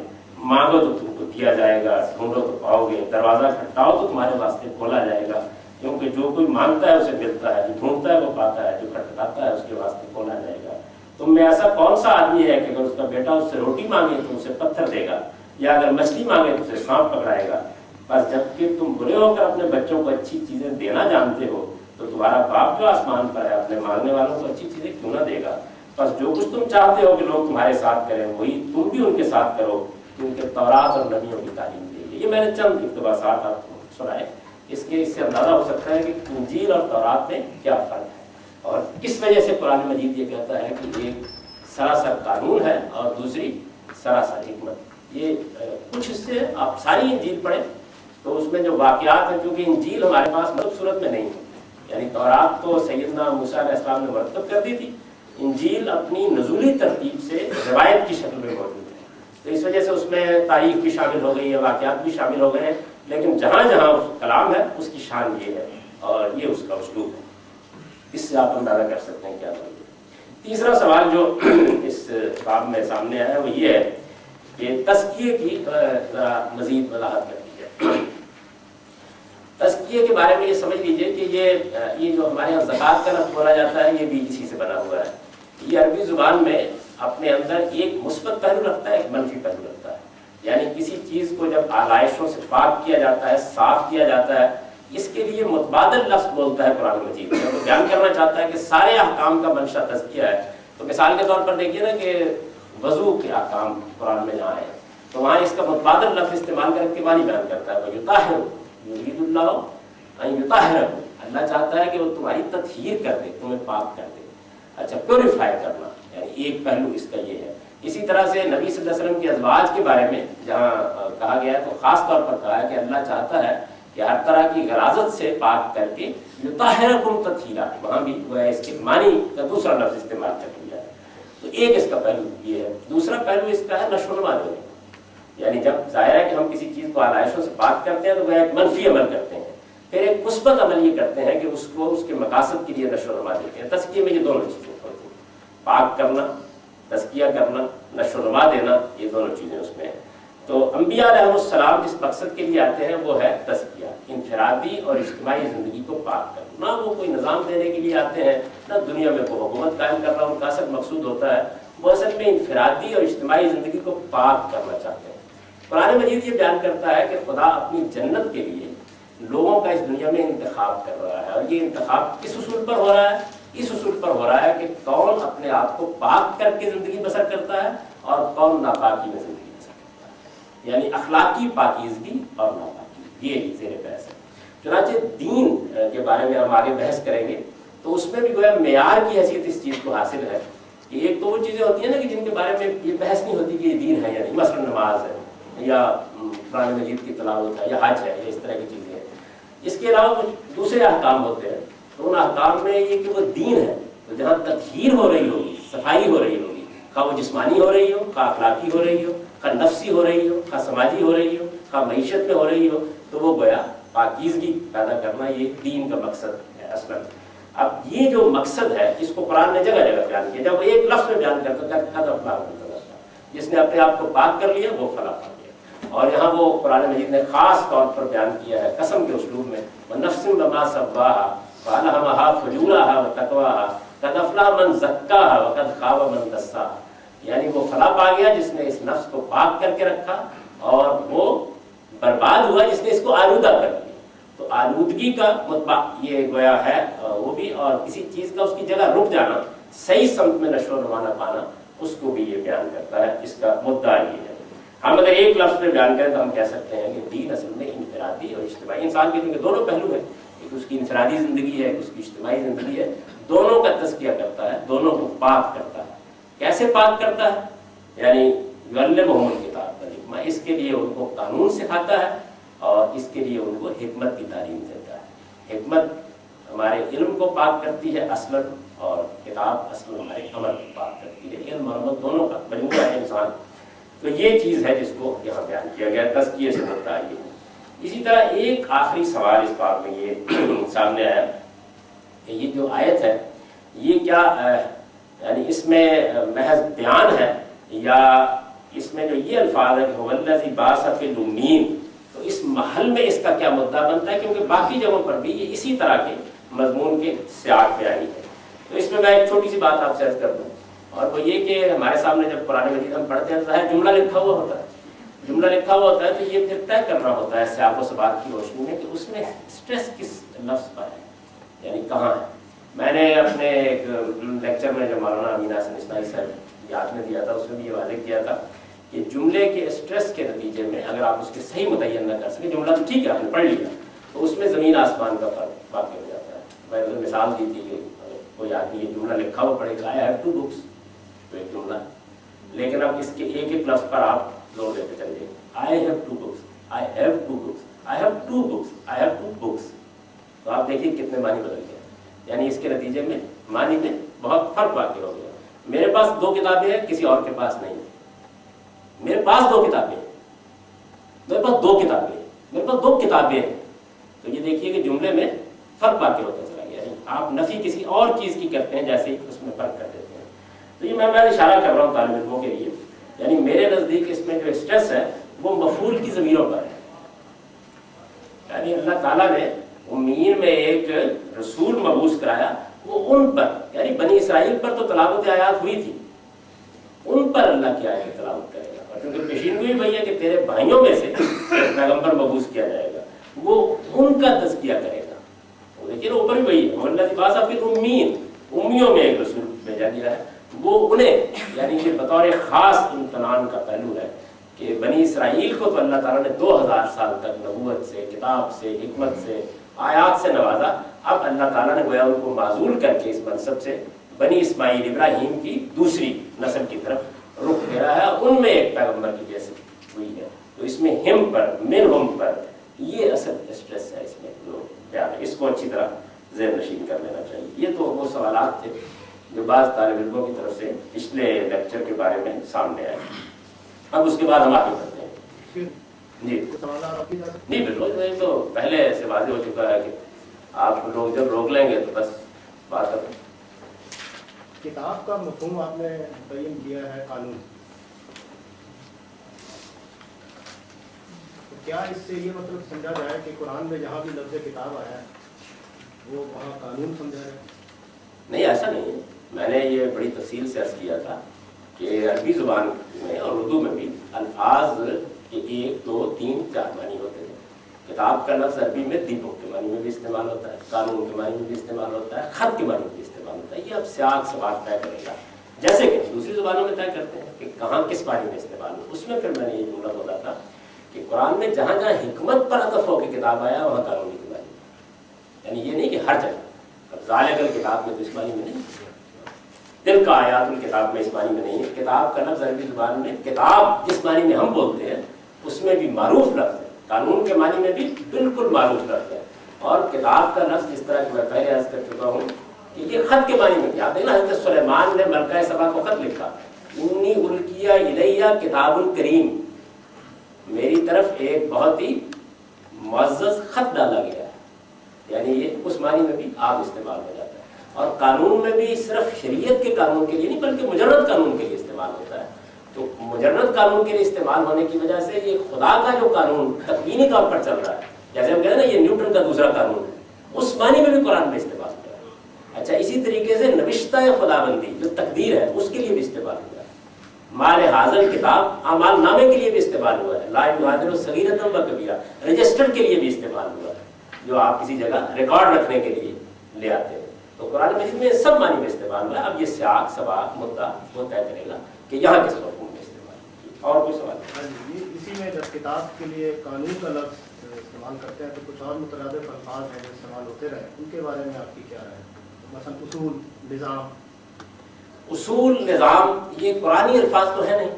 Speaker 1: مانگو تو تم کو دیا جائے گا، ڈھونڈو تو پاؤ گے، دروازہ کھٹکھٹاؤ تو تمہارے واسطے کھولا جائے گا۔ کیونکہ جو کوئی مانگتا ہے اسے ملتا ہے، جو ڈھونڈتا ہے وہ پاتا ہے، جو کھٹکھٹاتا ہے اس کے واسطے کھولا جائے گا۔ تم میں ایسا کون سا آدمی ہے کہ اگر اس کا بیٹا اس سے روٹی مانگے تو اسے پتھر دے گا، یا اگر مچھلی مانگے تو اسے سانپ پکڑائے گا؟ بس جبکہ تم برے ہو کر اپنے بچوں کو اچھی چیزیں دینا جانتے ہو تو تمہارا باپ جو آسمان پر ہے اپنے مانگنے والوں کو اچھی چیزیں کیوں نہ دے گا؟ بس جو کچھ تم چاہتے ہو کہ لوگ تمہارے ساتھ کریں وہی تم بھی ان کے ساتھ کرو، کیونکہ تورات اور نبیوں کی تعلیم دی ہے۔ یہ میں نے چند اقتباسات آپ کو سنائے، اس سے اندازہ ہو سکتا ہے کہ انجیل اور تورات میں کیا فرق ہے، اور کس وجہ سے قرآن مجید یہ کہتا ہے کہ ایک سراسر قانون ہے اور دوسری سراسر حکمت۔ یہ کچھ حصے آپ ساری انجیل پڑھیں تو اس میں جو واقعات ہیں، کیونکہ انجیل ہمارے پاس مطلب صورت میں نہیں ہے، یعنی تورات تو سیدنا موسیٰ علیہ السلام نے مرتب کر دی تھی، انجیل اپنی نزولی ترتیب سے روایت کی شکل میں موجود ہے، تو اس وجہ سے اس میں تاریخ بھی شامل ہو گئی ہے، واقعات بھی شامل ہو گئے ہیں، لیکن جہاں جہاں کلام ہے اس کی شان یہ ہے اور یہ اس کا اسلوب ہے۔ اس سے آپ اندازہ کر سکتے ہیں کیا ہے۔ تیسرا سوال جو اس باب میں سامنے آیا ہے وہ یہ ہے کہ تزکیے کی مزید وضاحت کر دیجیے۔ تزکیے کے بارے میں یہ سمجھ لیجیے کہ یہ جو ہمارے یہاں زکوٰۃ کا لفظ بولا جاتا ہے یہ بھی اسی سے بنا ہوا ہے۔ یہ عربی زبان میں اپنے اندر ایک مثبت پہلو رکھتا ہے، ایک منفی پہلو رکھتا ہے، یعنی کسی چیز کو جب آلائشوں سے پاک کیا جاتا ہے، صاف کیا جاتا ہے، اس کے لیے متبادل لفظ بولتا ہے قرآن مجید میں، وہ بیان کرنا چاہتا ہے کہ سارے احکام کا منشا تزکیہ ہے۔ تو مثال کے طور پر دیکھیے نا کہ وضو کے احکام قرآن میں جہاں ہیں تو وہاں اس کا متبادل لفظ استعمال کر کے معنی بیان کرتا ہے، وَيُطَهِّرُ يُرِيدُ اللَّهُ أَن يُطَهِّرَكُمْ، اللہ چاہتا ہے کہ وہ تمہاری تطہیر کر دے، تمہیں پاک کر دے۔ اچھا، پیوریفائی کرنا، یعنی ایک پہلو اس کا یہ ہے۔ اسی طرح سے نبی صلی اللہ علیہ وسلم کے ازواج کے بارے میں جہاں کہا گیا ہے تو خاص طور پر کہا ہے کہ اللہ چاہتا ہے کہ ہر طرح کی غراضت سے پاک کر کے یطہرکم تطہیرا، وہاں بھی وہ ہے اس کے معنی کا دوسرا لفظ استعمال کر لیا ہے۔ تو ایک اس کا پہلو یہ ہے۔ دوسرا پہلو اس کا ہے نشو و نما دینے، یعنی جب ظاہر ہے کہ ہم کسی چیز کو آلائشوں سے پاک کرتے ہیں تو وہ ایک منفی عمل کرتے ہیں، پھر ایک مثبت عمل یہ کرتے ہیں کہ اس کو اس کے مقاصد کے لیے نشو و نما دیتے ہیں۔ تزکیے میں یہ دونوں چیزیں ہوتی ہیں، پاک کرنا، تزکیہ کرنا، نشو و نما دینا، یہ دونوں چیزیں اس میں ہیں۔ تو انبیاء علیہ السلام جس مقصد کے لیے آتے ہیں وہ ہے تزکیہ، انفرادی اور اجتماعی زندگی کو پاک کرنا۔ نہ وہ کوئی نظام دینے کے لیے آتے ہیں، نہ دنیا میں کوئی حکومت قائم کرنا ان کا اصل مقصود ہوتا ہے، وہ اصل میں انفرادی اور اجتماعی زندگی کو پاک کرنا چاہتے ہیں۔ قرآن مجید یہ بیان کرتا ہے کہ خدا اپنی جنت کے لیے لوگوں کا اس دنیا میں انتخاب کر رہا ہے، اور یہ انتخاب کس اصول پر ہو رہا ہے؟ اس اصول پر ہو رہا ہے کہ کون اپنے آپ کو پاک کر کے زندگی بسر کرتا ہے اور کون ناپاکی میں زندگی بسر کرتا ہے، یعنی اخلاقی پاکیزگی اور ناپاکی، یہ زیر بحث ہے۔ چنانچہ دین کے بارے میں ہم آگے بحث کریں گے تو اس میں بھی گویا معیار کی حیثیت اس چیز کو حاصل ہے کہ ایک تو وہ چیزیں ہوتی ہیں نا کہ جن کے بارے میں یہ بحث نہیں ہوتی کہ یہ دین ہے یا نہیں، مثلا نماز ہے یا قرآن مجید کی تلاوت ہے یا حج ہے یا اس طرح کی چیزیں ہیں۔ اس کے علاوہ کچھ دوسرے احکام ہوتے ہیں، تو ان احکام میں یہ کہ وہ دین ہے، تو جہاں تطہیر ہو رہی ہوگی، صفائی ہو رہی ہوگی، خواہ وہ جسمانی ہو رہی ہو، خواہ اخلاقی ہو رہی ہو، خواہ نفسی ہو رہی ہو، خواہ سماجی ہو رہی ہو، خواہ معیشت میں ہو رہی ہو، تو وہ گویا پاکیزگی پیدا کرنا یہ دین کا مقصد ہے اصلاً۔ اب یہ جو مقصد ہے اس کو قرآن نے جگہ جگہ بیان کیا، جب وہ ایک لفظ میں بیان کرتا ہے جس نے اپنے آپ کو پاک کر لیا وہ فلاح پا گیا، اور یہاں وہ قرآن مجید نے خاص طور پر بیان کیا ہے قسم کے اسلوب میں، وَنَفْسٍ وَمَا سَوَّاهَا فَأَلْهَمَهَا فُجُورَهَا وَتَقْوَاهَا قَدْ أَفْلَحَ مَنْ زَكَّاهَا وَقَدْ خَابَ مَنْ دَسَّاهَا، یعنی وہ فلاح پا گیا جس نے اس نفس کو پاک کر کے رکھا، اور وہ برباد ہوا جس نے اس کو آلودہ کر دیا۔ تو آلودگی کا مطبع یہ گویا ہے وہ بھی، اور کسی چیز کا اس کی جگہ رک جانا، صحیح سمت میں نشو و نما نہ پانا، اس کو بھی یہ بیان کرتا ہے۔ اس کا مدعا یہ ہے۔ ہم اگر ایک لفظ میں بیان کریں تو ہم کہہ سکتے ہیں کہ دین اصل میں انفرادی اور اجتماعی، انسان کے دین کے دونوں پہلو ہیں، ایک اس کی انفرادی زندگی ہے، ایک اس کی اجتماعی زندگی ہے، دونوں کا تزکیہ کرتا ہے، دونوں کو پاک کرتا ہے۔ کیسے پاک کرتا ہے؟ یعنی یعلمہم الکتاب والحکمہ، اس کے لیے ان کو قانون سکھاتا ہے اور اس کے لیے ان کو حکمت کی تعلیم دیتا ہے۔ حکمت ہمارے علم کو پاک کرتی ہے اصلاً، اور کتاب اصل ہمارے عمل کو پاک کرتی ہے، علم اور عمل دونوں کا مجموعہ ہے انسان۔ تو یہ چیز ہے جس کو یہاں بیان کیا گیا، تزکیے سے ہوتا ہے یہ۔ اسی طرح ایک آخری سوال اس باب میں یہ سامنے آیا کہ یہ جو آیت ہے یہ کیا یعنی اس میں محض بیان ہے، یا اس میں جو یہ الفاظ ہے کہ هو الذی بعث فی الامین، تو اس محل میں اس کا کیا مدعا بنتا ہے؟ کیونکہ باقی جگہوں پر بھی یہ اسی طرح کے مضمون کے سیاق میں آئی ہے۔ تو اس میں میں ایک چھوٹی سی بات آپ سے عرض کر دوں، اور وہ یہ کہ ہمارے سامنے جب قرآن مجید ہم پڑھتے ہیں تو ظاہر جملہ لکھا ہوا ہوتا ہے، جملہ لکھا ہوا ہوتا ہے تو یہ پھر طے کرنا ہوتا ہے سیاق و سباق کی روشنی میں کہ اس میں اسٹریس کس لفظ پر ہے، یعنی کہاں ہے۔ میں نے اپنے ایک لیکچر میں جو مولانا امین حسن اسماعیل صاحب یاد میں دیا تھا اس میں بھی یہ واضح کیا تھا کہ جملے کے اسٹریس کے نتیجے میں اگر آپ اس کے صحیح متعین نہ کر سکیں، جملہ تو ٹھیک ہے آپ نے پڑھ لیا، تو اس میں زمین آسمان کا فرق واقع ہو جاتا ہے۔ میں نے مثال دی تھی کہ کوئی آدمی یہ جملہ لکھا ہوا پڑھے گا آئی ہیو ٹو بکس، تو ایک جملہ، لیکن اب اس کے ایک ایک لفظ پر آپ زور دیتے چلیے، I have two books, I have two books, I have two books, I have two books, تو آپ دیکھیے کتنے معنی بدل گئے۔ یعنی اس کے نتیجے میں معنی میں بہت فرق واقع ہو گیا. میرے پاس 2 کتابیں ہیں، کسی اور کے پاس نہیں. میرے پاس 2 کتابیں ہیں، میرے پاس 2 کتابیں ہیں، میرے پاس 2 کتابیں ہیں. تو یہ دیکھیے کہ جملے میں فرق واقع ہوتا چلا گیا. آپ نفی کسی اور چیز کی کرتے ہیں جیسے ہی اس میں فرق کر دیتے ہیں. تو یہ میں اشارہ کر رہا ہوں طالب علموں کے لیے. یعنی میرے نزدیک اس میں جو اسٹریس ہے وہ مفعول کی ضمیروں پر ہے. یعنی اللہ تعالیٰ نے امیین میں ایک رسول مبعوث کرایا، وہ ان پر یعنی بنی اسرائیل پر تو تلاوت آیات ہوئی تھی، ان پر اللہ کی آیت تلاوت کرے گا. اور کیونکہ پیشینگوئی وہی ہے کہ تیرے بھائیوں میں سے پیغمبر مبعوث کیا جائے گا، وہ ان کا تزکیہ کرے گا. لیکن اوپر بھی وہی ہے، اللہ لباس فی الامین، امیوں میں ایک رسول بھیجا گیا ہے. وہ انہیں یعنی یہ بطور خاص امتنان کا پہلو ہے کہ بنی اسرائیل کو تو اللہ تعالیٰ نے 2000 سال تک نبوت سے، کتاب سے، حکمت سے، آیات سے نوازا. اب اللہ تعالیٰ نے گویا ان کو معزول کر کے اس منصب سے بنی اسماعیل ابراہیم کی دوسری نسل کی طرف رخ پھیرا ہے. ان میں ایک پیغمبر کی جیسے ہوئی ہے. تو اس میں ہم پر، من ہم پر، یہ اصل اسٹریس ہے اس میں جو بیان ہے. اس کو اچھی طرح ذہن نشین کر لینا چاہیے. یہ تو وہ سوالات تھے جو بعض طالب علموں کی طرف سے پچھلے لیکچر کے بارے میں سامنے آئے. اب اس کے بعد ہم آگے بڑھتے ہیں. جی نہیں بالکل، یہ تو پہلے سے واضح ہو چکا ہے کہ آپ لوگ جب روک لیں گے تو بس بات کریں.
Speaker 2: کتاب کا مفہوم آپ نے متعین کیا ہے قانون. کیا اس سے یہ مطلب سمجھا جائے کہ قرآن میں جہاں بھی لفظ کتاب آیا ہے وہ وہاں قانون سمجھا جائے؟
Speaker 1: نہیں، ایسا نہیں ہے. میں نے یہ بڑی تفصیل سے عرض کیا تھا کہ عربی زبان میں اور اردو میں بھی الفاظ کے 1 2 3 4 معنی ہوتے ہیں. کتاب کا لفظ عربی میں دیپک کے معنی میں بھی استعمال ہوتا ہے، قانون کے معنی میں بھی استعمال ہوتا ہے، خط کے معنی میں بھی استعمال ہوتا ہے. یہ اب سیاق سباق طے کرے گا جیسے کہ دوسری زبانوں میں طے کرتے ہیں کہ کہاں کس معنی میں استعمال ہو. اس میں پھر میں نے یہ جملہ بولا تھا کہ قرآن میں جہاں جہاں حکمت پر عطف ہو کے کتاب آیا وہاں قانونی کے معنی. یعنی یہ نہیں کہ ہر جگہ. اب ذالک الکتاب میں تو اس معنی میں نہیں، دل کا آیات الکتاب میں اس معنی میں نہیں ہے. کتاب کا لفظ عربی زبان میں کتاب جس معنی میں ہم بولتے ہیں اس میں بھی معروف لفظ ہے، قانون کے معنی میں بھی بالکل معروف لفظ ہے. اور کتاب کا لفظ اس طرح کہ میں پہلے عرض کر چکا ہوں کہ یہ خط کے معنی میں. یاد ہے نا حضرت سلیمان نے ملکہ سبا کو خط لکھا، انی القیہ الیہ کتاب کریم، میری طرف ایک بہت ہی معزز خط ڈالا گیا ہے. یعنی یہ اس معنی میں بھی آپ استعمال ہو جاتا ہے. اور قانون میں بھی صرف شریعت کے قانون کے لیے نہیں بلکہ مجرد قانون کے لیے استعمال ہوتا ہے. تو مجرد قانون کے لیے استعمال ہونے کی وجہ سے یہ خدا کا جو قانون تکوینی طور پر چل رہا ہے، جیسے ہم کہتے ہیں نا یہ نیوٹن کا دوسرا قانون ہے، اس معنی میں بھی قرآن میں استعمال ہو رہا ہے. اچھا، اسی طریقے سے نوشتہ خدا بندی جو تقدیر ہے اس کے لیے بھی استعمال ہو رہا ہے. مال حاضر کتاب اعمال نامے کے لیے بھی استعمال ہوا ہے. لا یغادر صغیرۃ و کبیرہ رجسٹر کے لیے بھی استعمال ہوا ہے، جو آپ کسی جگہ ریکارڈ رکھنے کے لیے لے آتے ہیں. تو قرآن مجید میں سب معنی میں استعمال ہوا ہے. اب یہ سیاق سباق مدعا وہ طے کرے گا کہ یہاں کس مفہوم میں استعمال. اور کوئی سوال؟
Speaker 2: اسی میں جب کتاب کے لیے قانون کا لفظ استعمال کرتے ہیں تو کچھ اور مترادف الفاظ ہیں جو استعمال ہوتے رہے، ان کے بارے میں آپ کی کیا رائے ہے؟ مثلا اصول، نظام.
Speaker 1: اصول، نظام یہ قرآنی الفاظ تو ہے نہیں،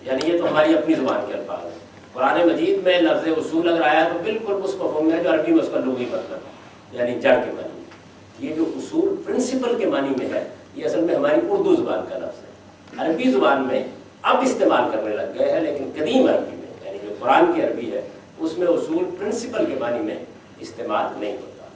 Speaker 1: یعنی یہ تو ہماری اپنی زبان کے الفاظ ہیں. قرآن مجید میں لفظ اصول اگر آیا تو بالکل اس مفہوم میں ہے جو عربی میں اس کا لغوی مطلب ہے، یعنی جڑ کے معنی. یہ جو اصول پرنسپل کے معنی میں ہے یہ اصل میں ہماری اردو زبان کا لفظ ہے. عربی زبان میں اب استعمال کرنے لگ گئے ہیں، لیکن قدیم عربی میں یعنی جو قرآن کی عربی ہے اس میں اصول پرنسپل کے معنی میں استعمال نہیں ہوتا.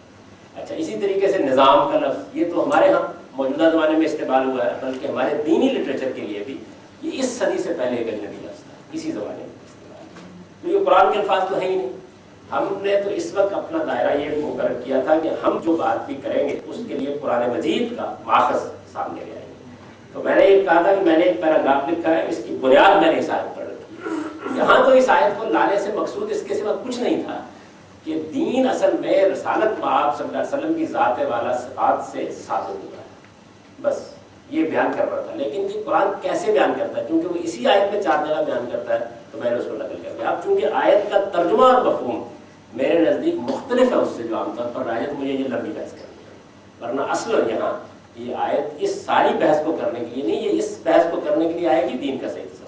Speaker 1: اچھا، اسی طریقے سے نظام کا لفظ یہ تو ہمارے ہاں موجودہ زمانے میں استعمال ہوا ہے، بلکہ ہمارے دینی لٹریچر کے لیے بھی یہ اس صدی سے پہلے ایک اجنبی لفظ تھا، اسی زمانے میں استعمال. تو یہ قرآن کے الفاظ تو ہے ہی نہیں. ہم نے تو اس وقت اپنا دائرہ یہ مقرر کیا تھا کہ ہم جو بات بھی کریں گے اس کے لیے قرآن مجید کا ماخذ سامنے لے آئیں گے. تو میں نے یہ کہا تھا کہ میں نے ایک پیراگراف لکھا ہے، اس کی بنیاد میں نے اس آیت پر رکھی ہے. یہاں تو اس آیت کو لانے سے مقصود اس کے سوا کچھ نہیں تھا کہ دین اصل میں رسالت مآب صلی اللہ علیہ وسلم کی ذات والا صفات سے ثابت ہوا ہے، بس یہ بیان کر رہا تھا. لیکن یہ قرآن کیسے بیان کرتا ہے، کیونکہ وہ اسی آیت میں 4 جگہ بیان کرتا ہے تو میں نے اس کو نقل کر دیا. اب چونکہ آیت کا ترجمہ اور مفہوم میرے نزدیک مختلف ہے اس سے جو عام طور پر رائے، مجھے یہ لمبی بحث کرنی ہے. ورنہ اصل یہاں یہ آیت اس ساری بحث کو کرنے کے لیے نہیں، یہ اس بحث کو کرنے کے لیے آئے گی دین کا صحیح تصور.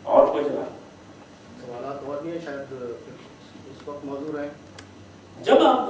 Speaker 1: اور کوئی
Speaker 2: سوالات اور بھی ہیں شاید اس وقت موضوع ہے؟
Speaker 1: جب آپ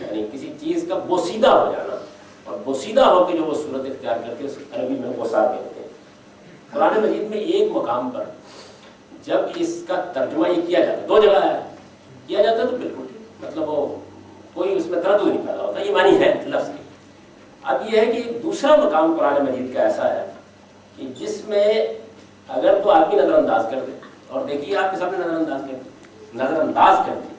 Speaker 1: یعنی کسی چیز کا بوسیدہ ہو جانا، اور بوسیدہ ہو کے جو وہ صورت اختیار کرتے ہیں اس عربی میں غصہ کہتے ہیں۔ قرآن مجید میں ایک مقام پر جب اس کا ترجمہ یہ کیا جاتا ہے، دو جگہ ہے کیا جاتا ہے تو بالکل مطلب وہ کوئی اس میں تردد نہیں پیدا ہوتا، یہ معنی ہے لفظ کی۔ اب یہ ہے کہ دوسرا مقام قرآن مجید کا ایسا ہے کہ جس میں اگر تو آدمی نظر انداز کر دے، اور دیکھیے آپ کے سامنے نظر انداز کر دے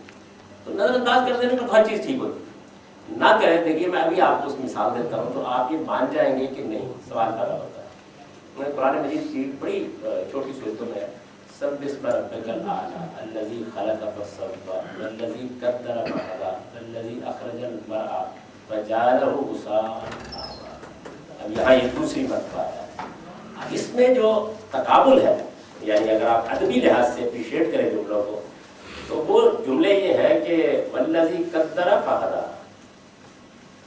Speaker 1: تو نظر انداز کر دینے میں تو ہر چیز ٹھیک ہوتی، نہ کرے دیکھیے میں ابھی آپ کو اس مثال دیتا ہوں تو آپ یہ مان جائیں گے کہ نہیں سوال پیدا ہوتا ہے۔ میں قرآن مجید کی بڑی چھوٹی صورتوں میں سب اسم ربک الاعلی الذی خلق فسوى والذی قدر فہدی والذی اخرج المرعى فجعلہ غثاء احوا۔ اب یہاں یہ دوسری مرتبہ ہے، اس میں جو تقابل ہے، یعنی اگر آپ ادبی لحاظ سے اپریشیٹ کریں جملوں کو تو وہ جملے یہ ہے کہ والذی قدر فہدی،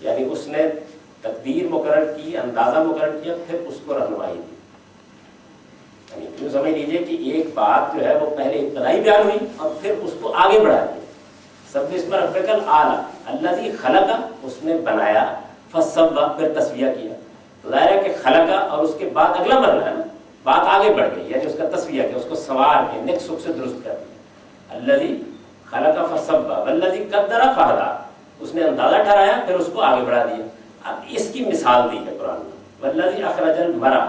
Speaker 1: یعنی اس نے تقدیر مقرر کی، اندازہ مقرر کیا، پھر اس کو رہنمائی دی۔ یعنی یوں سمجھ لیجیے کہ ایک بات جو ہے وہ پہلے ابتدائی بیان ہوئی اور پھر اس کو آگے بڑھا دیا۔ سب اسم ربک الاعلی الذی خلق، اس نے بنایا، فسوى پھر تسویہ کیا، ظاہر ہے کہ خلق اور اس کے بعد اگلا مرحلہ ہے نا، بات آگے بڑھ گئی، یعنی اس کا تسویہ کیا، اس کو سوار کے نیک سک سے درست کر دیا۔ الذی خلق فسوى والذی قدر فہدی، اس نے اندازہ ٹھہرایا پھر اس کو آگے بڑھا دیا۔ اب اس کی مثال دی ہے قرآن میں، والذی اخرج المرعى،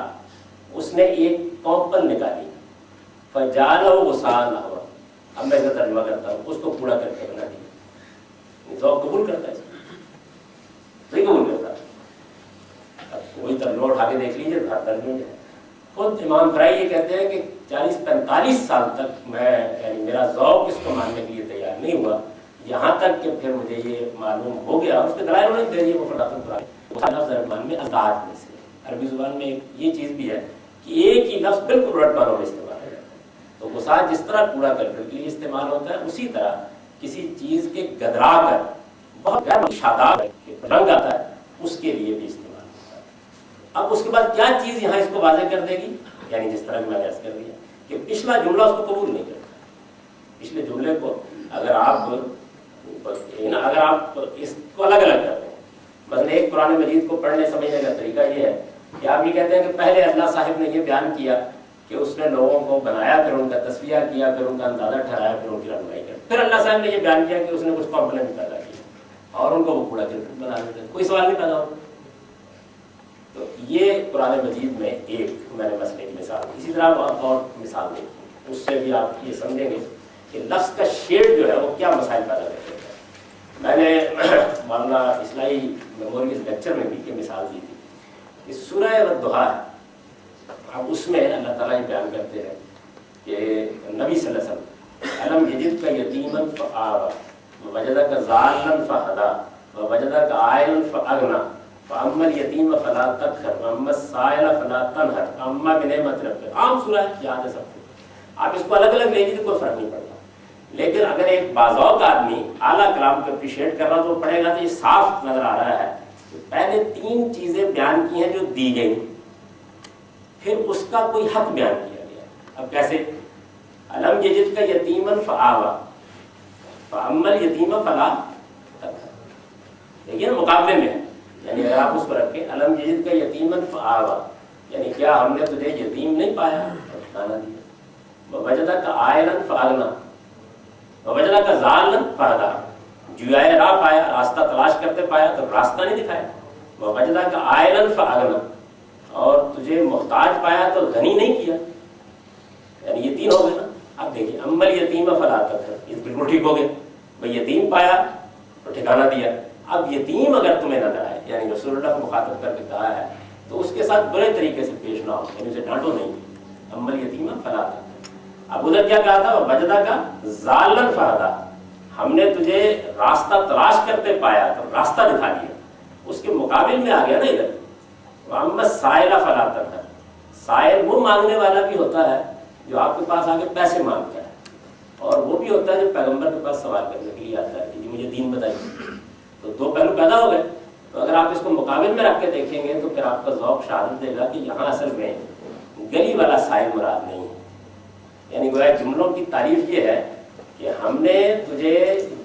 Speaker 1: اس نے ایک کوپل نکالی، فجعلہ غثاء احوا، اب میں اس کا ترجمہ کرتا ہوں، اس کو کوڑا کر کے بنا دیا۔ تو قبول کرتا ہے، نہیں قبول کرتا، اب وہی ترجمہ اٹھا کے دیکھ لیجیے ترجمے میں خود امام فرائی یہ کہتے ہیں کہ 40-45 سال تک میں یعنی میرا ذوق اس کو ماننے کے لیے تیار نہیں ہوا، یہاں تک کہ پھر مجھے یہ معلوم ہو گیا، اور اس کے دلائل انہوں نے دے دیے مفردات القرآن۔ لفظ زبان میں ازداد میں سے، عربی زبان میں یہ چیز بھی ہے کہ ایک ہی لفظ بالکل الٹ معنوں میں استعمال ہو جاتا ہے۔ تو غصہ جس طرح کوڑا کرنے کے لیے استعمال ہوتا ہے، اسی طرح کسی چیز کے گدرا کر بہت غیر شاداب رنگ آتا ہے، اس کے لیے بھی استعمال ہوتا ہے۔ اب اس کے بعد کیا چیز یہاں اس کو واضح کر دے گی، یعنی جس طرح میں نے عرض کر دیا کہ پچھلا جملہ اس کو قبول نہیں کرتا۔ پچھلے جملے کو اگر آپ اس کو الگ الگ کرتے ہیں، مثلا ایک قرآن مجید کو پڑھنے سمجھنے کا طریقہ یہ ہے کہ آپ یہ کہتے ہیں کہ پہلے اللہ صاحب نے یہ بیان کیا کہ اس نے لوگوں کو بنایا، پھر ان کا تسویہ کیا، پھر ان کا اندازہ ٹھہرایا، پھر ان کی رہنمائی کر، پھر اللہ صاحب نے یہ بیان کیا کہ اس نے کچھ کمپلین پیدا کیا اور ان کو وہ کوڑا کرکٹ بنا دیتے ہیں، کوئی سوال نہیں پیدا ہوتا۔ تو یہ قرآن مجید میں ایک میں نے مسئلے کی مثال دی۔ اسی طرح اور مثال دیکھی، اس سے بھی آپ یہ سمجھیں گے کہ لفظ کا شیڈ جو ہے وہ کیا مسائل پیدا کرتے ہیں۔ میں نے مولانا اصلاحی میموریز لیکچر میں بھی یہ مثال دی تھی کہ سورہ والضحیٰ ہے، اب اس میں اللہ تعالیٰ یہ بیان کرتے ہیں کہ نبی صلی اللہ علیہ وسلم الم یجدک یتیما فآوی ووجدک ضالا فہدی ووجدک عائلا فاغنی فاما الیتیم فلا تقہر واما السائل فلا تنہر واما بنعمت ربک، عام سورہ ہے، یاد ہے سب کو، آپ اس کو الگ الگ لے لیجیے کوئی فرق نہیں پڑتا۔ لیکن اگر ایک باذوق آدمی اعلیٰ کلام کو اپریشیٹ کر رہا تو وہ پڑھے گا تو یہ صاف نظر آ رہا ہے کہ پہلے 3 چیزیں بیان کی ہیں جو دی گئی، پھر اس کا کوئی حق بیان کیا گیا۔ اب کیسے؟ الم یجدک یتیما فآوی فاما الیتیم فلا تقہر، دیکھیے نا مقابلے میں، یعنی اگر آپ اس کو رکھیں الم یجدک یتیما فآوی، یعنی کیا ہم نے تجھے یتیم نہیں پایا اور ٹھکانہ دیا، ووجدک عائلا فاغنی ووجدک ضالا فہدی، جویائے راہ پایا، راستہ تلاش کرتے پایا تو راستہ نہیں دکھایا، ووجدک عائلا فاغنی، اور تجھے محتاج پایا تو غنی نہیں کیا، یعنی یہ 3 ہو گئے نا۔ اب دیکھیے اما الیتیم فلا تقہر، یہ بالکل ٹھیک ہو گئے، بھئی یتیم پایا تو ٹھکانہ دیا۔ اب یتیم اگر تمہیں نظر آئے، یعنی رسول اللہ کو مخاطب کر کے کہا ہے تو اس کے ساتھ برے طریقے سے پیش نہ ہو، یعنی اسے ڈانٹو نہیں، اما الیتیم فلا تقہر۔ اب ادھر کیا کہا تھا، ووجدک ضالا فہدی، ہم نے تجھے راستہ تلاش کرتے پایا تو راستہ دکھا دیا، اس کے مقابل میں آ گیا نا ادھر واما السائل فلا تنہر، سائل وہ مانگنے والا بھی ہوتا ہے جو آپ کے پاس آ کے پیسے مانگتا ہے، اور وہ بھی ہوتا ہے جو پیغمبر کے پاس سوال کرنے کے لیے آتا ہے کہ جی مجھے دین بتائیے، تو 2 پہلو پیدا ہو گئے۔ تو اگر آپ اس کو مقابل میں رکھ کے دیکھیں گے تو پھر آپ کا ذوق شہادت دے گا کہ یہاں اصل میں گلی والا سائل مراد نہیں ہے، یعنی گویا جملوں کی تعریف یہ ہے کہ ہم نے تجھے